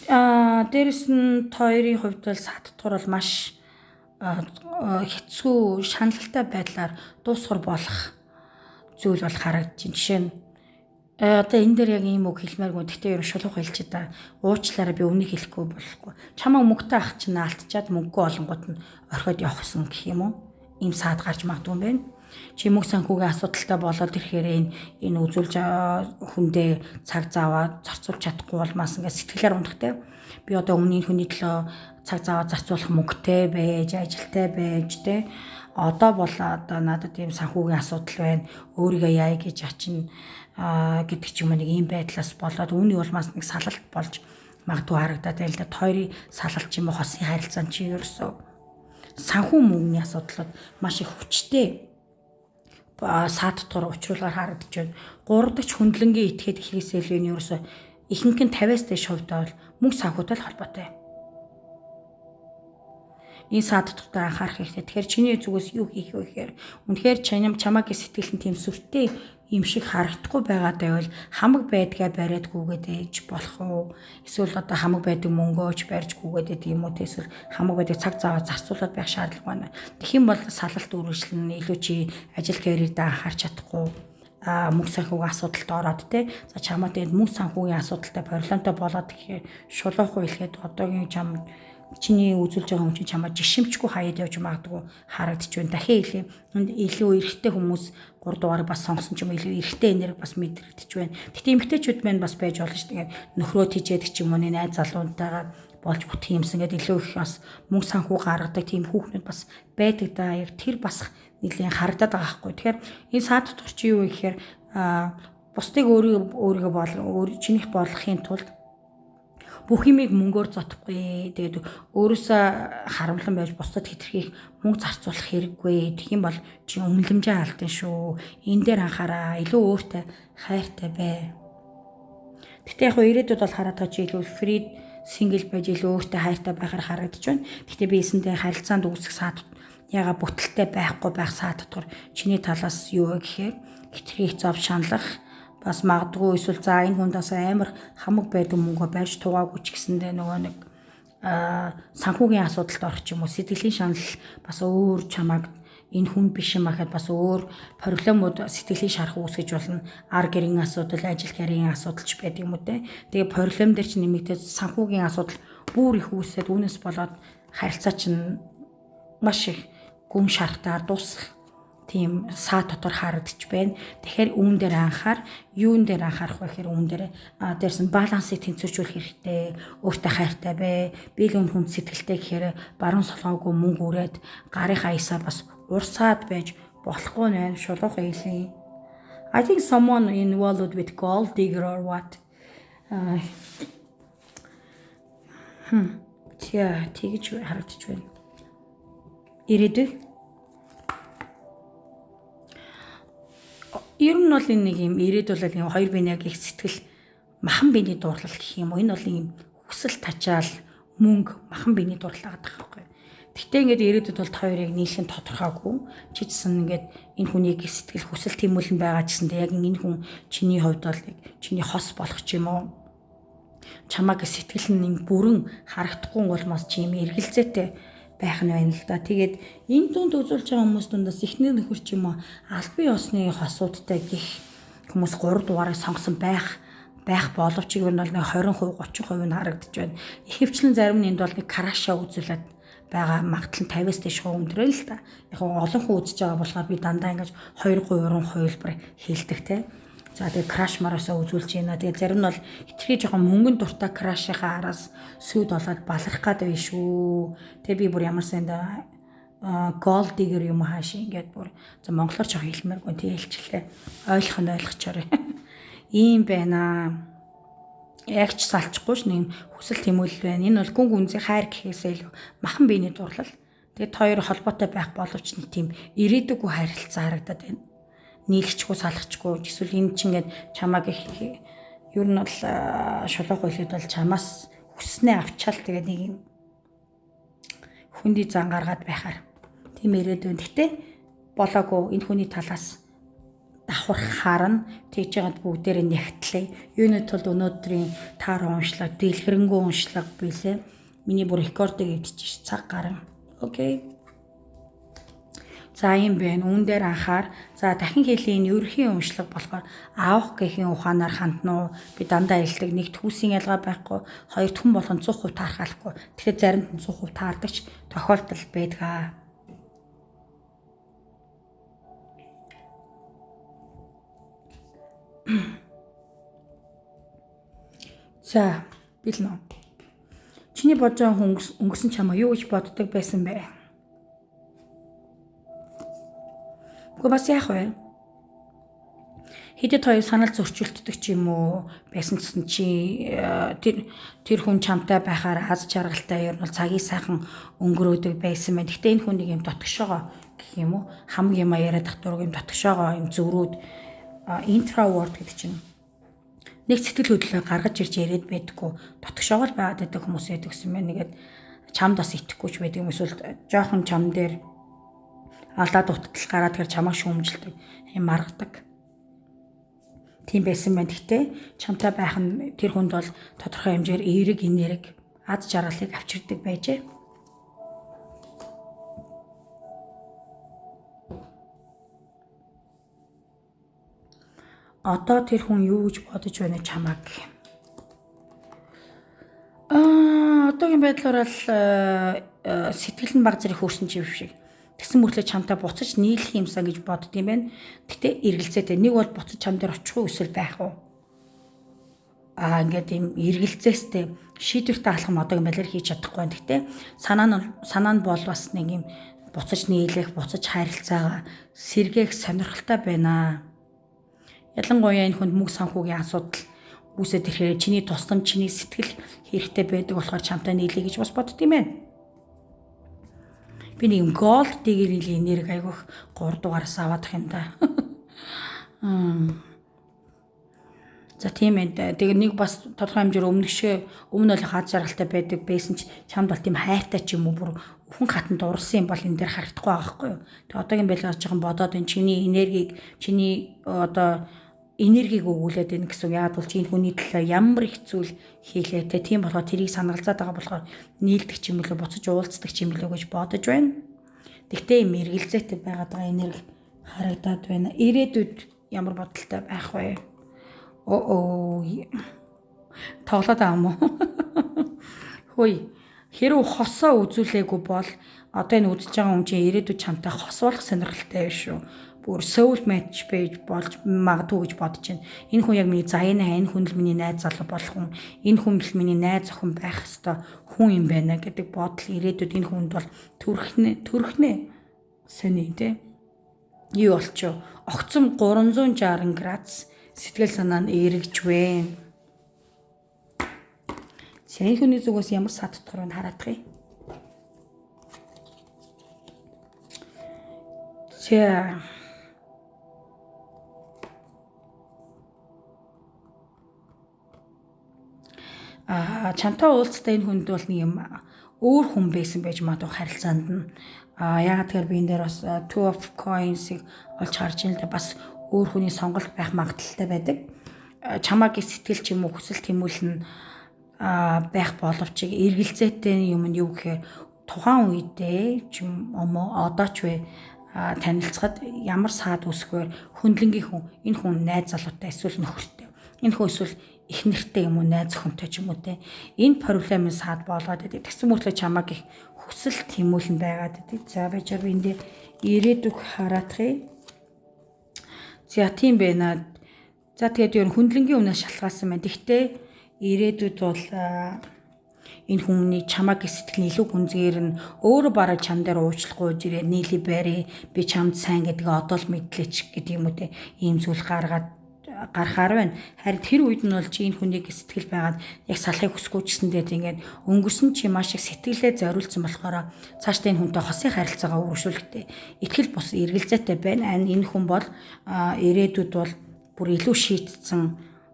Дээрэс нь хоёрын хувьд бол сатдгар бол маш хэцүү шаналлтай байдлаар дуусгар болох зүйл бол харагдаж байна. Жишээ нь одоо энэ дээр яг ийм үг хэлмээргүй. Гэхдээ ер нь шулуух хэлж та уучлаарай би өмнө хэлэхгүй болохгүй. Чамаа мөнгөтэй ах чинь алдчихад мөнгөө олонгууд нь орхиод явахсан гэх юм уу? Ийм саад гарч магадгүй юм байна. Чи мөнгө санхүүгийн асуудалтай болоод ирэхээр энэ үзүүлж хүндээ цаг зав зарцуулж чадахгүй болмаас ингээд сэтгэлээр ундахтай. Би одоо өмнө энэ хүний төлөө цаг зав зарцуулах мөнгөтэй байж, ажилтай байж тэ. Одоо бол одоо надад ийм санхүүгийн асуудал байна. Өөрийгөө яа гэж ачна гэдэг ч юм нэг ийм байдлаас болоод үүний улмаас нэг салалт болж магадгүй харагдаад байл да. Хоёрын салалт юм уу хосын харилцаан чи ерөөсөө санхүү мөнгөний асуудлууд маш их хүчтэй саадтгаар учруулгаар харагдаж байна. 3 дахь хөндлөнгийн этгээд ихээсээ илүү нь ерөөсөө ихэнх нь 50-аас дээш хувьтай бол мөнгө санхүүтэй л холбоотой. Энэ саадтгаараа анхаарах хэрэгтэй. Тэгэхээр чиний зүгээс юу хийх вэ гэхээр үнэхээр чамаагийн сэтгэл нь тийм сүртэй юм шиг харагдахгүй байгаад байвал хамаг байдгаа бариадгүйгээд ээж болох уу? Эсвэл одоо хамаг байдаг мөнгөөч барьжгүйгээд тийм үү? Эсвэл хамаг байдаг цаг зав зарцуулаад байх шаардлага байна. Тэгэх юм бол салалт үргэлжлэн илүү чи ажил карьердээ анхаарч чадахгүй мөнгө санхүүгийн асуудалд ороод те. За чамаа тэгээд мөнгө санхүүгийн асуудалтай проблемтай болоод тэгэхээр шулуухан хэлгээд одоогийн чам чиний үзүүлж байгаа хүн чинь чамаа жишимчгүй хаяад явж магадгүй харагдаж байна. Дахин хэлээ. Илүү эрэгтэй хүмүүс 3 дугаарыг бас сонгосон ч юм илүү эрэгтэй энерги бас мэдрэгдэж байна. Гэтэ эмэгтэйчүүд маань бас байж болно шүү дээ. Нөхрөө тижээдэг ч юм уу найз залуунтайгаа болж бүтэх юмсан гэдэг илүү их бас мөнгө санхүү гаргадаг тийм хүүхнүүд бас байдаг да. Яг тэр бас нэлийн харагдаад байгаа хгүй. Тэгэхээр энэ саад дотор чи юу вэ гэхээр бусдыг өөрийгөө чинийх болгохын тулд бүх юмыг мөнгөөр зотохгүй. Тэгээд өөрөөсөө харамлан байж бусдад хэтэрхийх мөнгө зарцуулах хэрэггүй. Тэгэх юм бол чи үнэлэмжээ алдсан шүү. Энэ дээр анхаараа. Илүү өөртөө хайртай бай. Гэтэ яг ирээдүйд бол хараад байгаа чи илүү фри сингл байж илүү өөртөө хайртай байхаар харагдаж байна. Гэтэ би эсэндээ харилцаанд үүсэх саад яга бүтэлтэй байхгүй байх саад дотор чиний талаас юу вэ гэхээр хэтэрхийх зов шаналх бас магадгүй эсвэл за энэ хүндээс амар хамаг байдаг мөнгө барьж тугаагүй ч гэсэндээ нөгөө нэг санхүүгийн асуудалд орох юм уу сэтгэлийн шанал бас өөр чамайг энэ хүн биш юм ахад бас өөр проблемууд сэтгэлийн шарах үүсгэж болно. Ар гэрийн асуудал, ажил карьерийн асуудал ч байдаг юм уу те. Тэгээ проблем дээр чинь нэмэгдээд санхүүгийн асуудал бүр их үүсээд үүнээс болоод харилцаа чинь маш их гүн шарахтаар дуусах тийм саа дотор харагдаж байна. Тэгэхээр үүн дээр анхаар, юун дээр анхаарах вэ гэхээр үүн дээр дээрс нь балансыг тэнцвэржүүлэх хэрэгтэй. Өөртөө хайртай бай. Би л хүн сэтгэлтэй гэхээр баруун солгоогүй мөнгө үрээд гарын хаясаа бас урсаад байж болохгүй нэ шулуухан хэлээ. I think someone involved with gold digger or what? Тэгж харагдаж байна. Ирээдүй. Ер нь бол энэ нэг юм ирээд бол юм хоёр биений яг их сэтгэл махан биений дуурлал гэх юм уу. Энэ бол юм хүсэл тачаал мөнгө махан биений дуурлал гэдэг байхгүй. Гэхдээ ингээд ирээдүйд бол хоёрыг нийлхэн тодорхойгүй. Чи гэсэн ингээд энэ хүнийг сэтгэл хүсэл тэмүүлэн байгаа гэсэндээ яг энэ хүн чиний хувьд бол чиний хос болох ч юм уу. Чамааг сэтгэл нь бүрэн харагдахгүй болмоос чи юм эргэлзээтэй байх нь байна л да. Тэгээд энэ дунд үзүүлж байгаа хүмүүс дундаас эхнэр нөхөр ч юм уу албан ёсны хосуудтай гих хүмүүс 3 дугаарыг сонгосон байх боловч ер нь бол 20%, 30% нь харагдаж байна. Ихэвчлэн зарим нь энд бол нэг краша үзүүлээд байгаа магадлал 50-аас дээш өндрөө л да. Яг олон хүн үзэж байгаа болохоор би дандаа ингэж 2-3 хувилбар хэлдэг те. За тэгээ краш мараасаа үзүүлж байна. Тэгээ зарим нь бол хитрхи жоохон мөнгөн дуртай крашийнхаа араас сүйд болоод баларх гээд байна шүү. Тэгээ би бүр ямар санда gold digger юм хааш ингээд бүр за монголоор жоохон хэлмээргүй тэгээ хэлчихлээ. Ойлгох нь ойлгочоорой. Ийм байна. Ягч салчихгүй ш нэм хүсэл тэмүүлэл байна. Энэ бол гүн гүнзгий хайр гэхээсээ илүү махан биений дурлал. Тэгээд хоёр холбоотой байх боловч нэг тийм ирээдүггүй харилцаа харагдаад байна. Нийлчихгүй салахчгүй эсвэл энэ ч ингээд чамааг их ер нь бол шулуух үйлүүд бол чамаас хүснээ авчаал тэгээд нэг юм хүндий зан гаргаад байхаар тийм ирээдүйн. Гэхдээ болоогүй энэ хүний талаас давхархаар нь тэгж яагаад бүгдээрээ нягтлээ. Юунууд тулд өнөөдрийн таар уншлаг, дэлгэрэнгүй уншлаг билээ. Миний бүр рекордыг эвдчих цаг гарan. Окей. За юм бэ. Үүн дээр анхаар. За дахин хэлхийн ерөнхий уншлаг болохоор авах гэхийн ухаанаар хандна уу? Би дандаа хэлдэг нэг түүсийн ялгаа байхгүй, хоёр түн болгон 100% таархалахгүй. Тэгэхээр заримд нь 100% таардагч тохиолдол байдаг. За билнэ. Чиний бодож байгаа хүн өнгөрсөн чамаа юу гэж боддог байсан бэ? Гэхдээ бас яах вэ? Хэдэд хоёр санал зөрчилддөг ч юм уу байсан гэсэн чи тэр хүн чамтай байхаар аз жаргалтай ер нь цагийг сайхан өнгөрөөдөг байсан байна. Гэхдээ энэ хүнийг юм дотгошоогоо гэх юм уу хамаг юм яриад ах дург юм дотгошоогоо юм зөрүүд introvert гэдэг чинь нэг сэтгэл хөдлөлөө гаргаж ирж яриад байдаггүй дотгошоогоо л байгаад байдаг хүмүүс байдаг гэсэн мэн нэгэд чамд бас итгэхгүй ч байдаг юм эсвэл жоохон чам дээр алдаа дуттал гараад тэр чамаа шүүмжилдэг юм маргадаг. Тийм байсан байна. Гэхдээ чамтай байх нь тэр хүнд бол тодорхой хэмжээр эерэг энерги аз жаргалыг авчирдаг байжээ. Одоо тэр хүн юу гэж бодож байна чамааг? Одоогийн байдлаар л сэтгэл нь баг зэрэг хөрсөн чив шиг. Тэгсэн мөртлөө чамтай буцаж нийлэх юмсан гэж бодд юм байна. Гэтэ эргэлзээтэй. Нэг бол буцаж чам дээр очих уу эсвэл байх уу? Ингээд юм эргэлзээстэй шийдвэртэй алхам одоогийн байдлаар хийж чадахгүй байна. Гэтэ санаа нь бол бас нэг юм буцаж нийлэх, буцаж харилцаагаа сэргээх сонирхолтой байна. Ялангуяа энэ хүнд мөнгө санхүүгийн асуудал үүсээд ирэхээр чиний тусламж, чиний сэтгэл хэрэгтэй байдаг болохоор чамтай нийлэе гэж бас бодд юм байна. Би нэг gold digger-ийн энерги айгүйх 3 дугаараас аваадах юм да. За тийм ээ. Тэгээ нэг бас тодорхой хэмжээр өмнө бол хаад жаргалтай байдаг байсан ч чамд бол тийм хайртай ч юм уу бүр хүн хатанд урсан юм бол энэ дээр харагдахгүй байгаа байхгүй юу. Тэгээ одоогийн байлгаж жоохон бодоод энэ чиний энергийг, чиний одоо энергийг өгүүлээд байна гэсэн. Яагаад бол чи энэ хүний төлөө ямар их зүйл хийлээ те. Тийм болохоор тэрийг санагалзаад байгаа болохоор нийлдэг ч юм билүү, буцаж уулздаг ч юм билүү гэж бодож байна. Тэгтээ юм эргэлзээтэй байгаад байгаа энерги харагдаад байна. Ирээдүйд ямар бодолтой байх вэ? Тоглоод байгаа юм уу? Хөөе. Хэрвээ хосоо үзүүлээгүй бол одоо энэ үзэж байгаа хүн чинь ирээдүйд чамтай хос болох сонирхолтой байх шүү. Бүр soul match байж болж магадгүй гэж бодож байна. Энэ хүн яг миний заяана, энэ хүн л миний найз залуу болох хүн, энэ хүн л миний найз охин байх ёстой хүн юм байна гэдэг бодол ирээдүйд энэ хүнд бол төрөхнэ. Сони тэ. Юу болчих вэ? Огцом 360 градус сэтгэл санаа нь эргэж байна. Энэ хүний зүгээс ямар сад дотор нь хараадах юм. За чамтай уулзтай энэ хүнд бол нэг юм өөр хүн байсан байж магадгүй харилцаанд нь. Яагаад тэгэхээр би энэ дээр бас two of coins-ыг олж харж байна л да, бас өөр хүний сонголт байх магадaltaй байдаг. Чамаагийн сэтгэл ч юм уу хүсэл тэмүүлэл нь байх боловч эргэлзээтэй юм нь юу гэхээр тухайн үедээ ч юм уу одоо ч вэ танилцахад ямар саад үсгээр хөндлөнгийн хүн, энэ хүн найз залуутай эсвэл нөхөртэй, энэ хүн эсвэл их нэртэй юм уу, найз охинтой ч юм уу те, энэ проблемын саад болоод идэг. Тэгсэн мөртлөө чамааг их хүсэл тэмүүлэн байгаад идэг. За байж би энэ ирээдүг хараадах. За тийм байна. За тэгээд ер нь хөндлөнгийн өмнөөс шалтгаалсан байна. Гэхдээ ирээдүйд бол энэ хүний чамаагийн сэтгэл илүү гүнзгийр нь өөрөө бараг чам дээр уучлахгүй жирээ нийлий барь, би чамд сайн гэдгээ одоо л мэдлээч гэдэг юм уу те, ийм зүйл гарахаар байна. Харин тэр үед нь бол чи энэ хүнийг сэтгэл байгаад яг салахыг хүсэхгүй гэсэндээ ингээд өнгөрсөн чи маш их сэтгэлээ зориулсан болохоор цаашдаа энэ хүнтэй хосын харилцаагаа үргэлжлүүлэхдээ итгэл бус эргэлзээтэй байна. Энэ хүн бол ирээдүйд бол бүр илүү шийтсэн,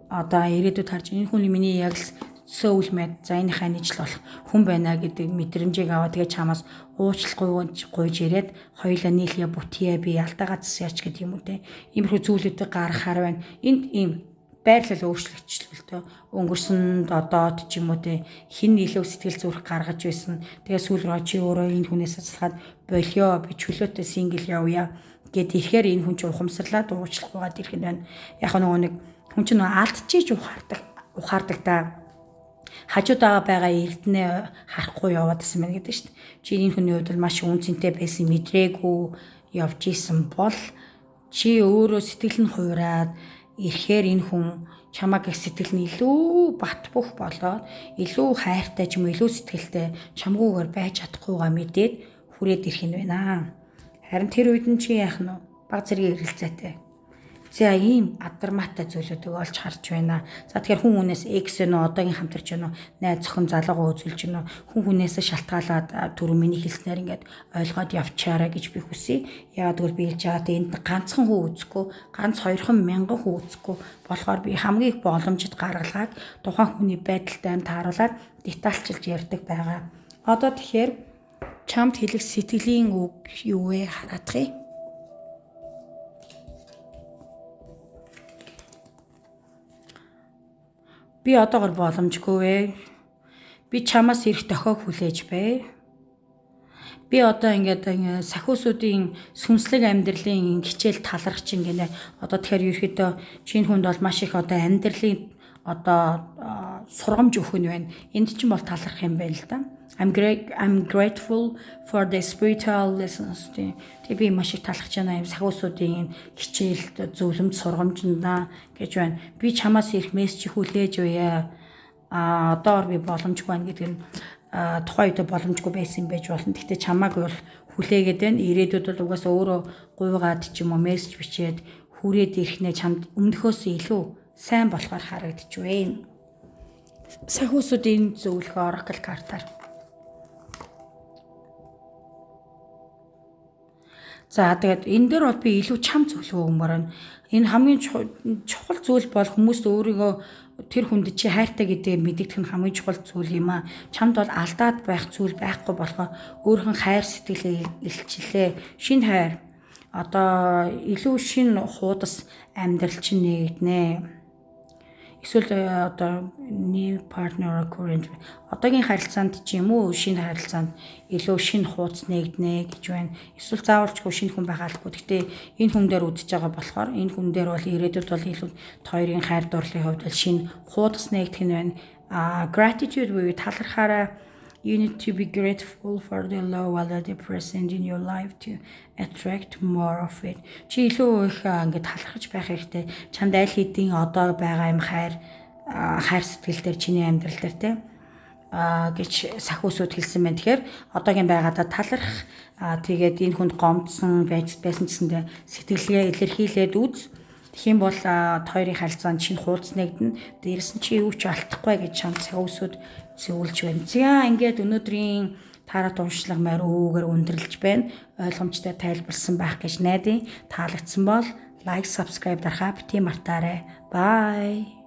одоо ирээдүйд харж энэ хүн миний яг л soul mate, за энийхээ нийжл болох хүн байна гэдэг мэдрэмжийг аваад тэгээ чамаас уучлахгүй гуйж ирээд хоёулаа нийлхий бүтье, би алдаагаа засяач гэдэг юм уу те. Иймэрхүү зүйлүүдийг гаргахаар байна. Энд ийм байрлал өөрчлөгчлөлтөө өнгөрсөнд одоод ч юм уу те, хин илүү сэтгэл зүрх гаргаж байсан. Тэгээ сүүл рүү чи өөрөө энэ хүнээс цацлахад болио, би чөлөөтэй сингл явъя гэд ирэхээр энэ хүн чинь ухамсарлаад уучлахгүйгээд ирэх нь байна. Яг нөгөө нэг хүн чинь алдчихж ухаардаг та. Хажуудаа байгаа эрдэнэ харахгүй яваад гэсэн мэн гэдэг шүү дээ. Чи энэ хүний хувьд маш үнцэнтэй байсан мэдрээгүй явж исэн бол чи өөрөө сэтгэл нь хуураад ирэхээр энэ хүн чамаагийн сэтгэл нь илүү бат бөх болоод илүү хайртай ч юм уу илүү сэтгэлтэй чамгүйгээр байж чадахгүйгаа мэдээд хүрээд ирэх нь байна. Харин тэр үед нь чи яах нь баг зэрэг эргэлзээтэй. За ийм адармаатай зүйлүүдийг олж харж байна. За тэгэхээр хүн хүнээс X нөө одоогийн хамтарч байна уу? Найз зөвхөн залуугаа үзүүлж байна уу? Хүн хүнээс шалтгаалаад түрүү миний хэлснээр ингээд ойлгоод явчаарай гэж би хүсье. Яагаад гэвэл би хэлж байгаа энд ганцхан хүн үзэхгүй, ганц 2,000 хүн үзэхгүй болохоор би хамгийн их боломжит гаргалгааг тухайн хүний байдалтай тааруулаад детальчилж ярьдаг байгаа. Одоо тэгэхээр чамд хэлэх сэтгэлийн үг юу вэ хараадах юм? Би одоогор боломжгүй вэ. Би чамаас ирэх дохиог хүлээж бай. Би одоо ингээд сахиусуудын сүнслэг амьдралын хичээл талархч ингээд одоо тэгэхээр ерөөхдөө шинэ хүнд бол маш их одоо амьдралын одоо сургамж өгөх нь байна. Энд чинь бол талархах юм байна л да. I'm grateful for the spiritual lessons. Тэгээ би маш их талархаж байна юм сахиусуудын хичээлд зөвлөмж сургамжнаа гэж байна. Би чамаас ирэх мессеж хүлээж өгье. Одоор би боломжгүй байна гэдэг нь тухайн үед боломжгүй байсан байж болно. Гэхдээ чамааг бол хүлээгээд байна. Ирээдүйд бол угаасаа өөрөө гуйгаад ч юм уу мессеж бичээд хүрээд ирэхнээ чамд өмнөхөөс илүү сайн болохоор харагдчихвэ. Сахиусуудын зөвлөх oracle картаар. За тэгээд энэ дээр бол би илүү чам зөвлөгөө өгмөр байна. Энэ хамгийн чухал зүйл бол хүмүүст өөрийгөө тэр хүнд чи хайртай гэдэг мэдэгдэх нь хамгийн чухал зүйл юм аа. Чамд бол алдаад байх зүйл байхгүй болохоо өөрхөн хайр сэтгэлээ илчлээ. Шинэ хайр одоо илүү шинэ хуудас амьдрал чинь нэгднэ. Эсвэл одоо new partner current одоогийн харилцаанд ч юм уу шинэ харилцаанд илүү шинэ хуудас нэгднэ гэж байна. Эсвэл заавалчгүй шинэ хүн байгаалгүй. Гэхдээ энэ хүн дээр үдчихэж байгаа болохоор энэ хүн дээр бол ирээдүйд бол илүү хоёрын хайр дурлалын хувьд бол шинэ хуудас нэгдэх нь байна. Gratitude буюу талархаараа You need to be grateful for the love already present in your life to attract more of it. Чи илүү их ингээд талархаж байх хэрэгтэй. Чамд аль хэдийн одоо байгаа юм хайр сэтгэл дээр чиний амьдрал дээр те гэж сахиусууд хэлсэн байна. Тэгэхээр одоогийн байгаадаа таларх тэгээд энэ хүнд гомдсон байсан гэсэндээ сэтгэлгээ илэрхийлээд үз. Тэгхийн бол хоёрын харилцаанд чинь хуудас нэгдэн. Дээрс нь чи юу ч алдахгүй гэж чам сахиусууд зөвлөж байна. За ингээд өнөөдрийн таарат уншлага маар өвгөр өндөрлөж байна. Ойлгомжтой тайлбарлсан байх гэж найдаа. Таалагдсан бол лайк, subscribe дарахаа бити мартаарай. Bye.